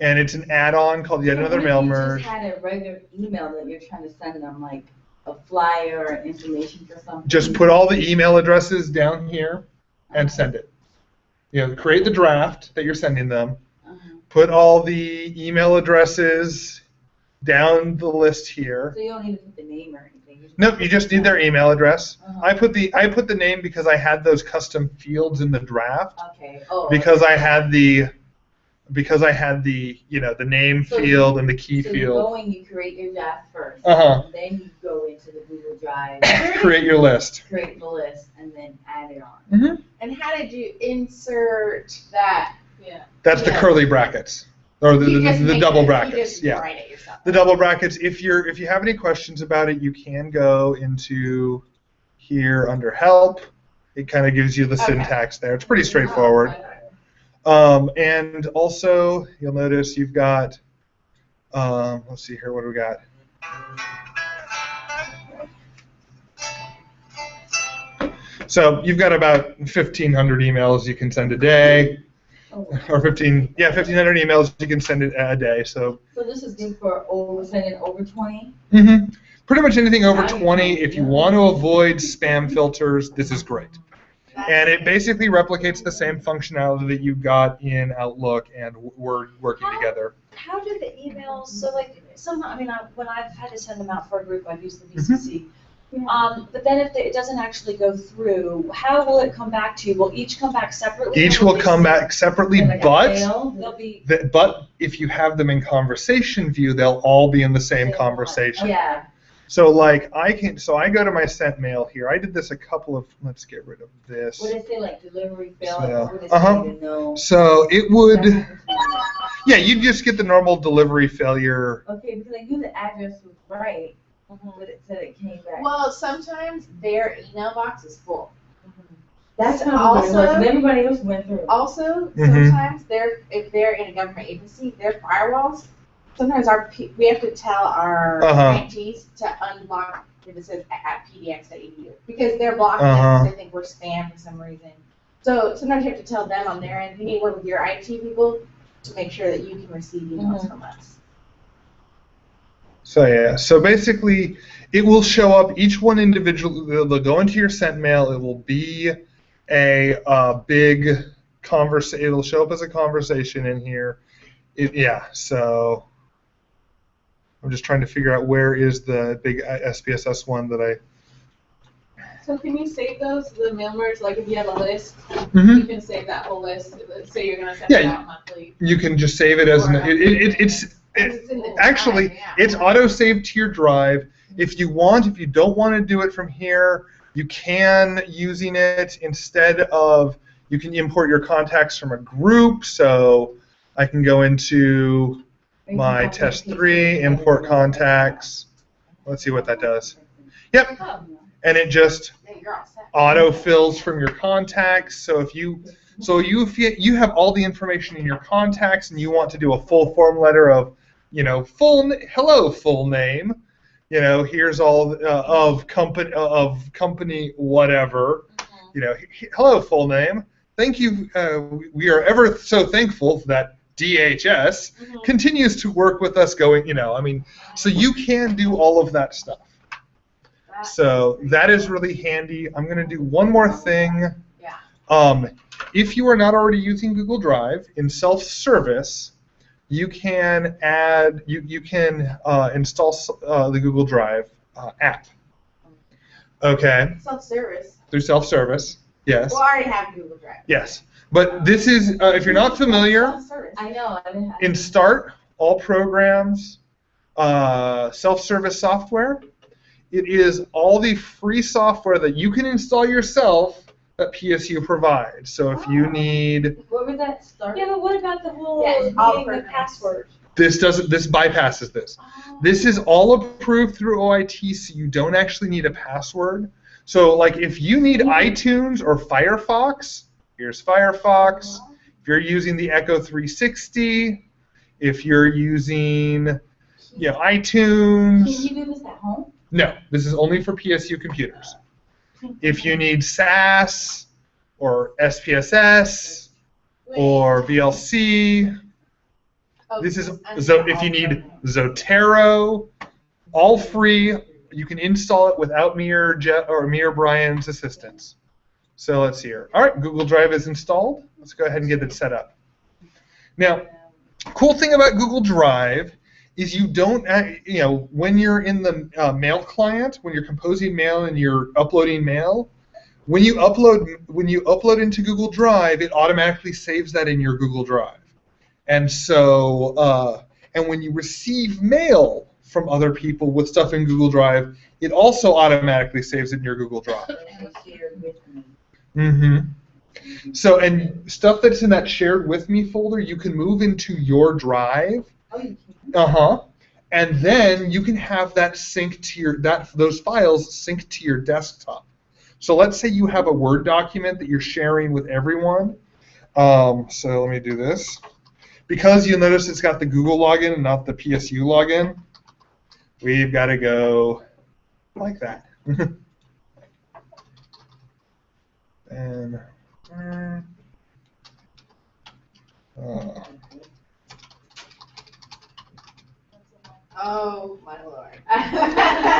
And it's an add-on called Yet So Another what if Mail you Merge. just had a regular email that you're trying to send them, like a flyer or information for something? Just put all the email addresses down here and send it. You know, create the draft that you're sending them. Uh-huh. Put all the email addresses down the list here. So you don't need to put the name or anything? Nope, you just need their email address. Uh-huh. I put the name because I had those custom fields in the draft. Okay. Oh. Because I had the the name So field and the key So you field. go and you create your draft first. Uh-huh. And then you go into the Google Drive, Create your list. create the list, and then add it on. Mm-hmm. And how did you insert that? Yeah. That's the Yeah. curly brackets or You just the make double it- You brackets. just Yeah. write it yourself. The double brackets. If you have any questions about it, you can go into here under help. It kind of gives you the Okay. syntax there. It's pretty straightforward. And also, you'll notice you've got, let's see here, what do we got? So you've got about 1,500 emails you can send a day, Oh. or 1,500 emails you can send a day. So So this is good for sending over 20? pretty much anything over 20. If you want to avoid spam filters, this is great. And it basically replicates the same functionality that you got in Outlook and Word working together. How do the emails, so like, when I've had to send them out for a group, I've used the VCC. But then if it doesn't actually go through, how will it come back to you? Will each come back separately? Each or will they come still- back separately, Like a but fail? They'll be, but if you have them in conversation view, they'll all be in the same Same conversation. Yeah. So like I go to my sent mail here. I did this a couple of, let's get rid of this. Would it say like delivery fail? So, Or would it uh-huh. say to no? So it would, yeah, you just get the normal delivery failure. Okay, because I knew the address was right, Mhm. but it said it came back. Well, sometimes their email box is full. That's how it was, Also- and everybody else went through. Also, Mhm. sometimes if they're in a government agency, their firewalls. Sometimes we have to tell our Uh-huh. grantees to unblock if it says at pdx.edu because they're blocking Uh-huh. us because they think we're spam for some reason. So sometimes you have to tell them on their end. You need to work with your IT people to make sure that you can receive emails from us. So yeah, so basically it will show up each one individually. They'll go into your sent mail. It will be a big conversation. It'll show up as a conversation in here. So I'm just trying to figure out where is the big SPSS one that I. So can you save those, the mail merge, like if you have a list, Mhm. you can save that whole list, let's say you're gonna send Yeah, it out monthly. You can just save it as It's in the actually drive, yeah. it's auto saved to your drive. If you don't want to do it from here, you can using it instead of you can import your contacts from a group. So I can go into my test 3, import contacts. Let's see what that does. Yep, and it just Yeah, you're all set. auto fills from your contacts. So if you have all the information in your contacts and you want to do a full form letter of, hello full name, here's all of company whatever, hello full name. Thank you. We are ever so thankful that DHS continues to work with us going, so you can do all of that stuff. So that is really handy. I'm going to do one more thing. Yeah. If you are not already using Google Drive, in self-service, you can install the Google Drive app. Okay. Self-service. through self-service. Yes. Well, I already have Google Drive. Yes. But this is, if you're not familiar, I know. in Start, all programs, self-service software, it is all the free software that you can install yourself that PSU provides. So if you need, What would that start? Yeah, but what about the whole Yeah, it's all needing the programs. password? this bypasses this. Oh. This is all approved through OIT, so you don't actually need a password. So like if you need iTunes or Firefox, here's Firefox. If you're using the Echo 360, if you're using iTunes. Can you do this at home? No, this is only for PSU computers. If you need SAS or SPSS or VLC, this is if you need Zotero, all free. You can install it without me or Brian's assistance. So let's see here. All right, Google Drive is installed. Let's go ahead and get it set up. Now, cool thing about Google Drive is you don't, when you're in the mail client, when you're composing mail and you're uploading mail, when you upload into Google Drive, it automatically saves that in your Google Drive. And so, and when you receive mail from other people with stuff in Google Drive, it also automatically saves it in your Google Drive. Mm-hmm. So, and stuff that's in that shared with me folder, you can move into your drive. And then you can have that sync to those files sync to your desktop. So let's say you have a Word document that you're sharing with everyone. So let me do this. Because you'll notice it's got the Google login and not the PSU login, we've got to go like that. And Oh my lord.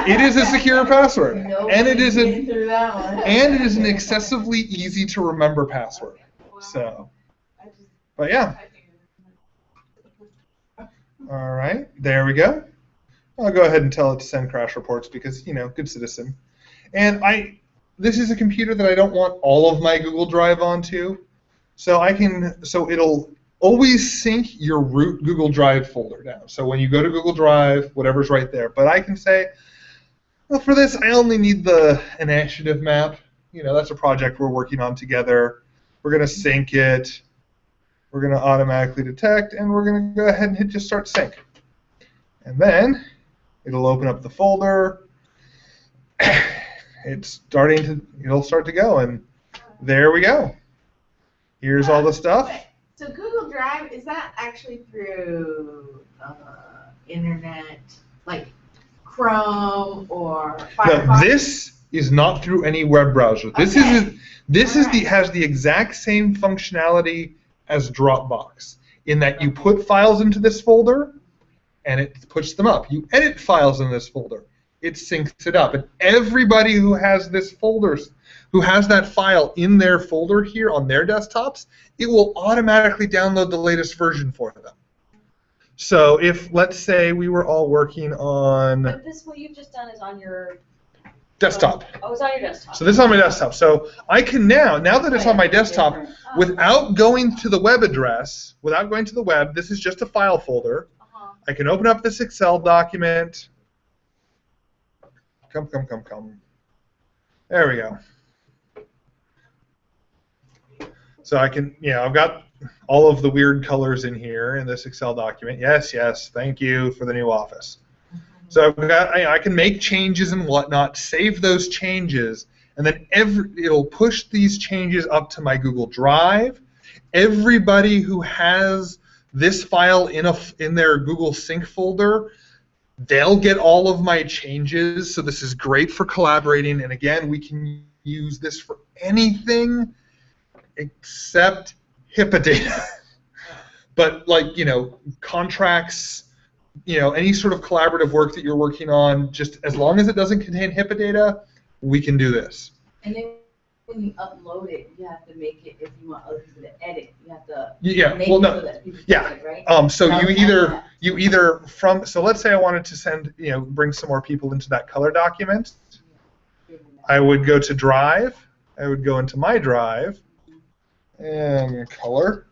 it is a secure password, and it is an an excessively easy to remember password. So, but yeah. All right, there we go. I'll go ahead and tell it to send crash reports because, good citizen. And this is a computer that I don't want all of my Google Drive onto, so it'll always sync your root Google Drive folder down. So when you go to Google Drive, whatever's right there. But I can say, well, for this, I only need the initiative map. That's a project we're working on together. We're going to sync it. We're going to automatically detect, and we're going to go ahead and hit just start sync. And then it'll open up the folder. It'll start to go, and there we go. Here's all the stuff. So Google Drive, is that actually through internet, like Chrome or Firefox? No, this is not through any web browser. This has the exact same functionality as Dropbox, in that you put files into this folder, and it puts them up. You edit files in this folder, it syncs it up. And everybody who has who has that file in their folder here on their desktops, it will automatically download the latest version for them. So if, let's say, we were all working on... But what you've just done is on your... desktop. Oh, it's on your desktop. So this is on my desktop. So I can now that it's on my desktop, without going to the web address, without going to the web, this is just a file folder. I can open up this Excel document. Come. There we go. So I can, I've got all of the weird colors in here in this Excel document. Yes, thank you for the new Office. So I can make changes and whatnot, save those changes, and then it'll push these changes up to my Google Drive. Everybody who has this file in their Google Sync folder, they'll get all of my changes. So this is great for collaborating. And again, we can use this for anything except HIPAA data. But contracts, any sort of collaborative work that you're working on, just as long as it doesn't contain HIPAA data, we can do this. And then when you upload it, you have to make it, if you want other people to edit, you have to make it so that people can edit, right? So so let's say I wanted to send, bring some more people into that color document. I would go to Drive, I would go into my drive and color.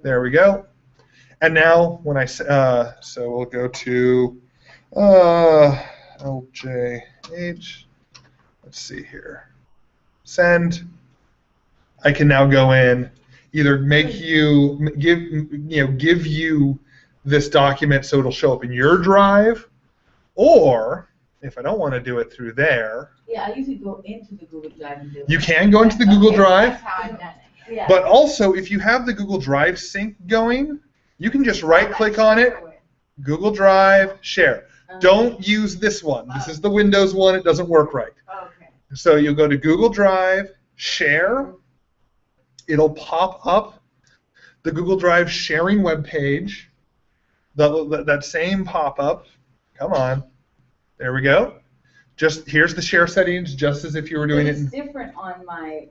There we go. And now when I so we'll go to LJH. Let's see here. Send. I can now go in, either make you give you this document so it'll show up in your drive, or if I don't want to do it through there. Yeah, I usually go into the Google Drive and do it. You can go into the Google Drive. That's how I've done it. Yeah. But also, if you have the Google Drive sync going, you can just right-click on it, Google Drive, share. Don't use this one. This is the Windows one. It doesn't work right. Okay. So you'll go to Google Drive, share. It'll pop up the Google Drive sharing web page. That same pop-up. Come on. There we go. Just here's the share settings, just as if you were doing it. It's different on my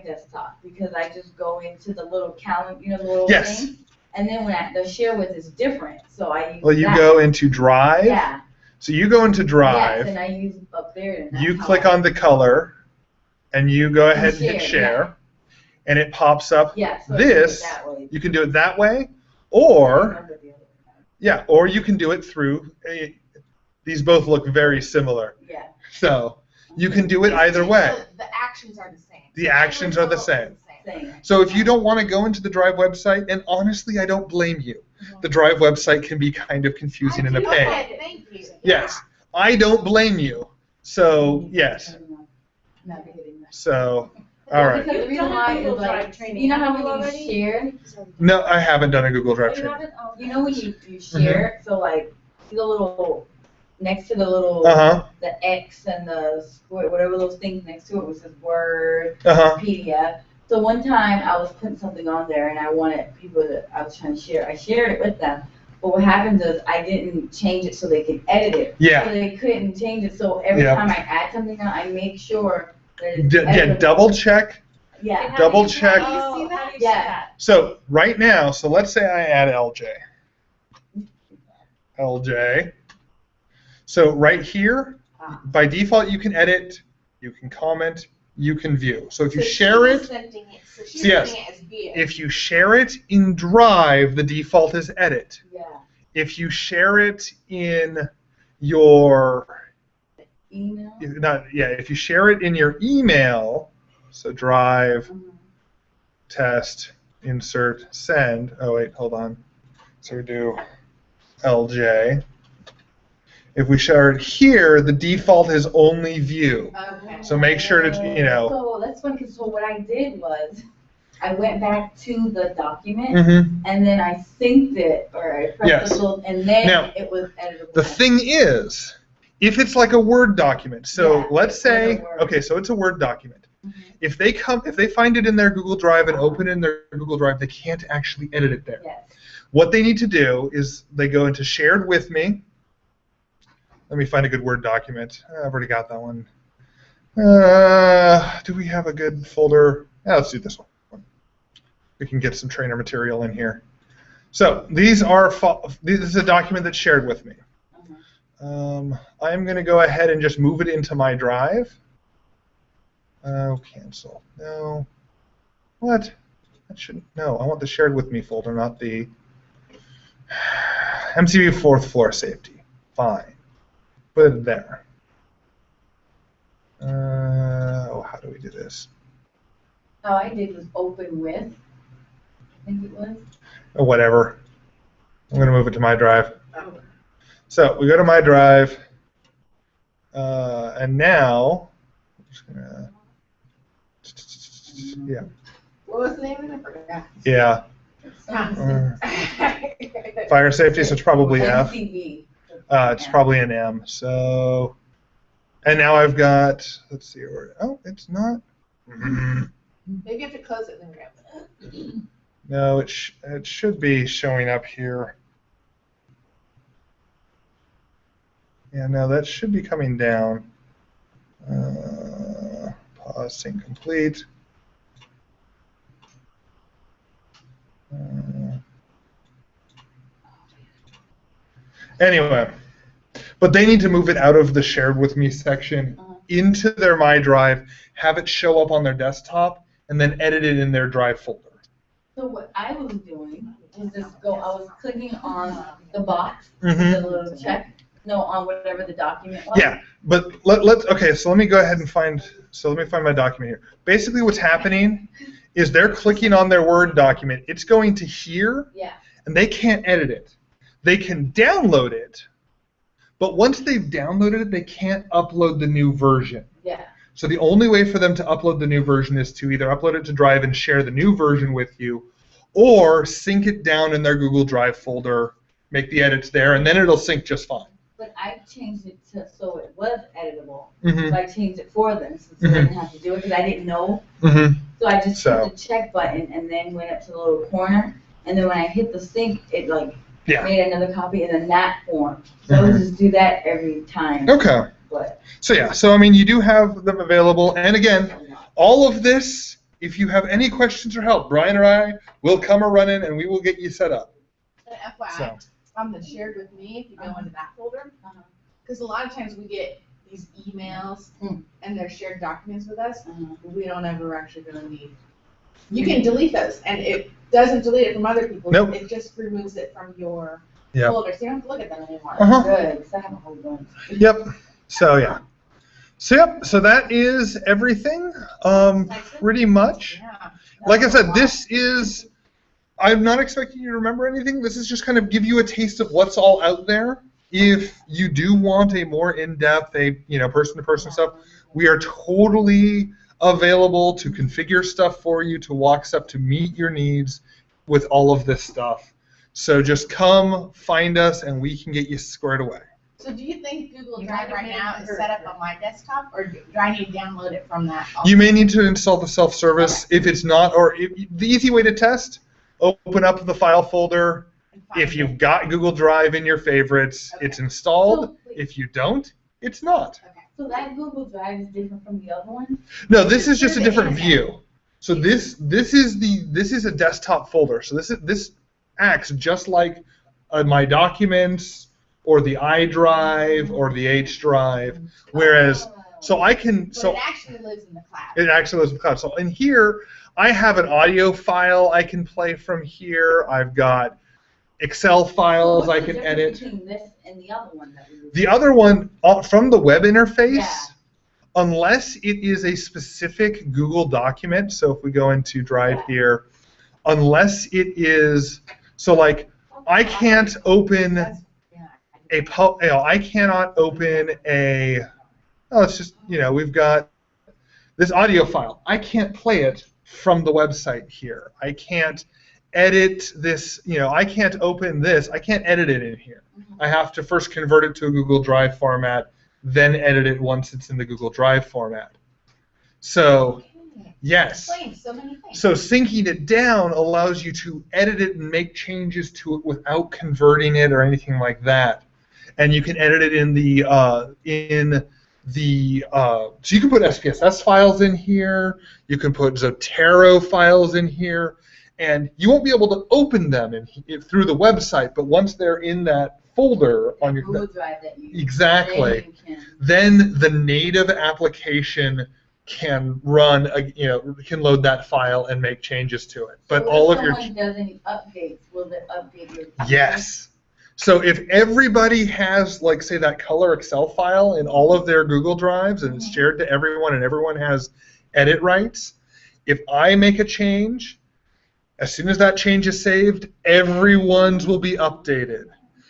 desktop because I just go into the little calendar, the little Yes. thing, and then when the share with is different, so I use. Well, you that. go into Drive. Yeah. So you go into Drive. Yes, and I use up there. And You that's click how on the color, and you go ahead and hit share, share, and it pops up. Yeah. So This, I do it that way. you can do it that way, I or remember the other one. yeah, or you can do it through. These both look very similar, Yeah. so you can do it either way. So the actions are the same. The actions are the same. Same. So if you don't want to go into the Drive website, and honestly, I don't blame you. The Drive website can be kind of confusing and a pain. Okay, thank you. Yes, I don't blame you. So yes, Navigating that. so all right. Because the reason why is like, you know how when you share, No, I haven't done a Google Drive You training. haven't? Oh, you know when you share, so like see the little next to the little Uh-huh. the X and the square, whatever those things next to it, which says Word, Uh-huh. PDF. So one time I was putting something on there and I wanted people that I was trying to share. I shared it with them, but what happens is I didn't change it so they could edit it. Yeah. So they couldn't change it. So every Yeah. time I add something on, I make sure that it's Yeah, editable. double check. Yeah. Double check. Oh, see that? how do you see Yeah. that? So right now, so let's say I add LJ. LJ. So right here, by default, you can edit, you can comment, you can view. So if you share it, So she's Yes. sending it as view. if you share it in Drive, the default is edit. Yeah. If you share it in your Email. if you share it in your email, so Drive, test, insert, send. Oh wait, hold on. So we do LJ. If we share it here, the default is only view. Okay. So make sure to, So that's funny, because so what I did was, I went back to the document, Mhm. and then I synced it, or I pressed Yes. the little, and then Now, it was editable. The thing is, if it's like a Word document, so Yeah, let's it's say, a Word. okay, so it's a Word document. Mhm. If they find it in their Google Drive and open it in their Google Drive, they can't actually edit it there. Yes. What they need to do is they go into Shared With Me. Let me find a good Word document. I've already got that one. Do we have a good folder? Yeah, let's do this one. We can get some trainer material in here. So this is a document that's shared with me. I'm going to go ahead and just move it into my drive. Oh, cancel. No. What? That shouldn't. No, I want the shared with me folder, not the MCB fourth floor safety. Fine. Put it there. How do we do this? All I did was open with, I think it was. Oh, whatever. I'm going to move it to my drive. Oh. So we go to my drive, and now, I'm just gonna, yeah, What was the name of it? I forgot. yeah, fire safety, so it's probably F. MCV. It's probably an M. So, and now I've got, let's see, oh, it's not. Maybe you have to close it and then grab it. No, it should be showing up here. Yeah, no, that should be coming down. Pause, sync complete. Anyway, but they need to move it out of the shared with me section into their My Drive, have it show up on their desktop, and then edit it in their Drive folder. So what I was doing was I was clicking on the box, Mhm. the little check, on whatever the document was. Yeah, but okay, so let me go ahead and find my document here. Basically what's happening is they're clicking on their Word document. It's going to here, Yeah. and they can't edit it. They can download it, but once they've downloaded it, they can't upload the new version. Yeah. So the only way for them to upload the new version is to either upload it to Drive and share the new version with you, or sync it down in their Google Drive folder, make the edits there, and then it'll sync just fine. But I changed it so it was editable. Mhm. So I changed it for them since they didn't have to do it because I didn't know. Mhm. So I just hit the check button and then went up to the little corner. And then when I hit the sync, it made another copy in a NAT form. So I would just do that every time. Okay. But So I mean, you do have them available, and again, all of this, if you have any questions or help, Brian or I will come a running and we will get you set up. And FYI, So. on the shared with me, if you go into that folder, because a lot of times we get these emails and they're shared documents with us, but we don't ever actually really need. You can delete those, and it doesn't delete it from other people. Nope. It just removes it from your Yep. folder, so you don't have to look at them anymore. Uh-huh. good, because I have a whole bunch. Yep. So that is everything, pretty much. Yeah. Like I said, I'm not expecting you to remember anything. This is just kind of give you a taste of what's all out there. If you do want a more in-depth, person-to-person stuff, we are totally available to configure stuff for you, to walk stuff, to meet your needs with all of this stuff. So just come, find us, and we can get you squared away. So do you think Google Drive right now is set up on my desktop, or do I need to download it from that? You may need to install the self-service. If it's not, the easy way to test, open up the file folder. If you've got Google Drive in your favorites, it's installed. If you don't, it's not. Okay. So that Google Drive is different from the other one? No, this is just a different view. So this is a desktop folder. So this acts just like My Documents or the iDrive or the H Drive, whereas I can But it actually lives in the cloud. It actually lives in the cloud. So in here, I have an audio file I can play from here. I've got Excel files I can edit. Between this and the other one that we were The other one, from the web interface, Yeah. unless it is a specific Google document, so if we go into Drive here, unless it is, so like, I can't open I cannot open it's just, we've got this audio file. I can't play it from the website here. I can't edit this, I can't open this. I can't edit it in here. I have to first convert it to a Google Drive format, then edit it once it's in the Google Drive format. So, yes. Explains so many things. So syncing it down allows you to edit it and make changes to it without converting it or anything like that. And you can edit it so you can put SPSS files in here, you can put Zotero files in here, and you won't be able to open them through the website, but once they're in that folder on your Google Drive that you exactly, then the native application can run, can load that file and make changes to it. But so all if of your someone does any updates, will it update your yes. So if everybody has, like, say, that color Excel file in all of their Google Drives and it's shared to everyone and everyone has edit rights, if I make a change, as soon as that change is saved, everyone's will be updated.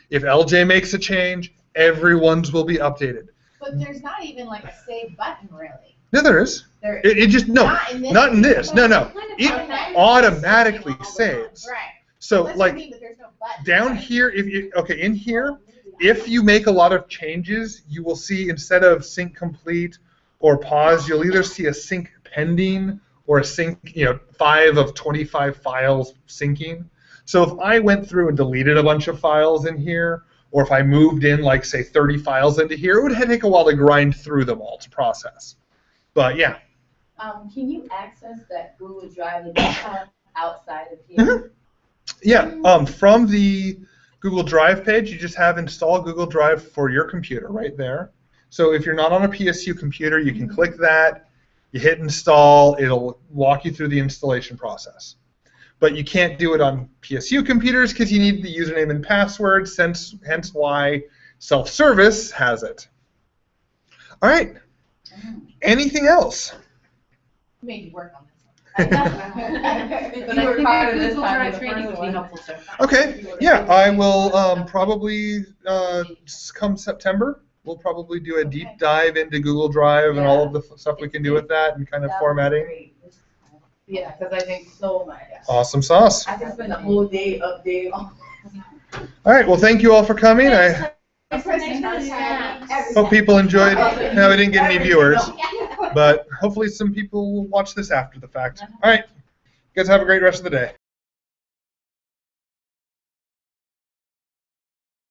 If LJ makes a change, everyone's will be updated. But there's not even like a save button, really. No, there is. It just, no, not in this. No. It automatically saves. Right. So, That's like, what I mean, but there's no button. down here, in here, if you make a lot of changes, you will see instead of sync complete or pause, you'll either see a sync pending or a sync, 5 of 25 files syncing. So if I went through and deleted a bunch of files in here, or if I moved in, like, say, 30 files into here, it would take a while to grind through them all to process. But, yeah. Can you access that Google Drive that you have outside of here? Mm-hmm. Yeah, from the Google Drive page, you just have install Google Drive for your computer right there. So if you're not on a PSU computer, you can click that, you hit install, it'll walk you through the installation process. But you can't do it on PSU computers because you need the username and password, hence why self-service has it. All right. Anything else? Made you work on this But one. I think a Google Drive training would be helpful too. Okay. Yeah, I will probably come September. We'll probably do a deep dive into Google Drive and all of the stuff we can do with that and kind of That was formatting. great. Yeah, because I think So much. Awesome sauce. I can spend the whole day updating all. All right. Well, thank you all for coming. I hope people enjoyed. No, we didn't get any viewers, but hopefully some people will watch this after the fact. All right. You guys have a great rest of the day.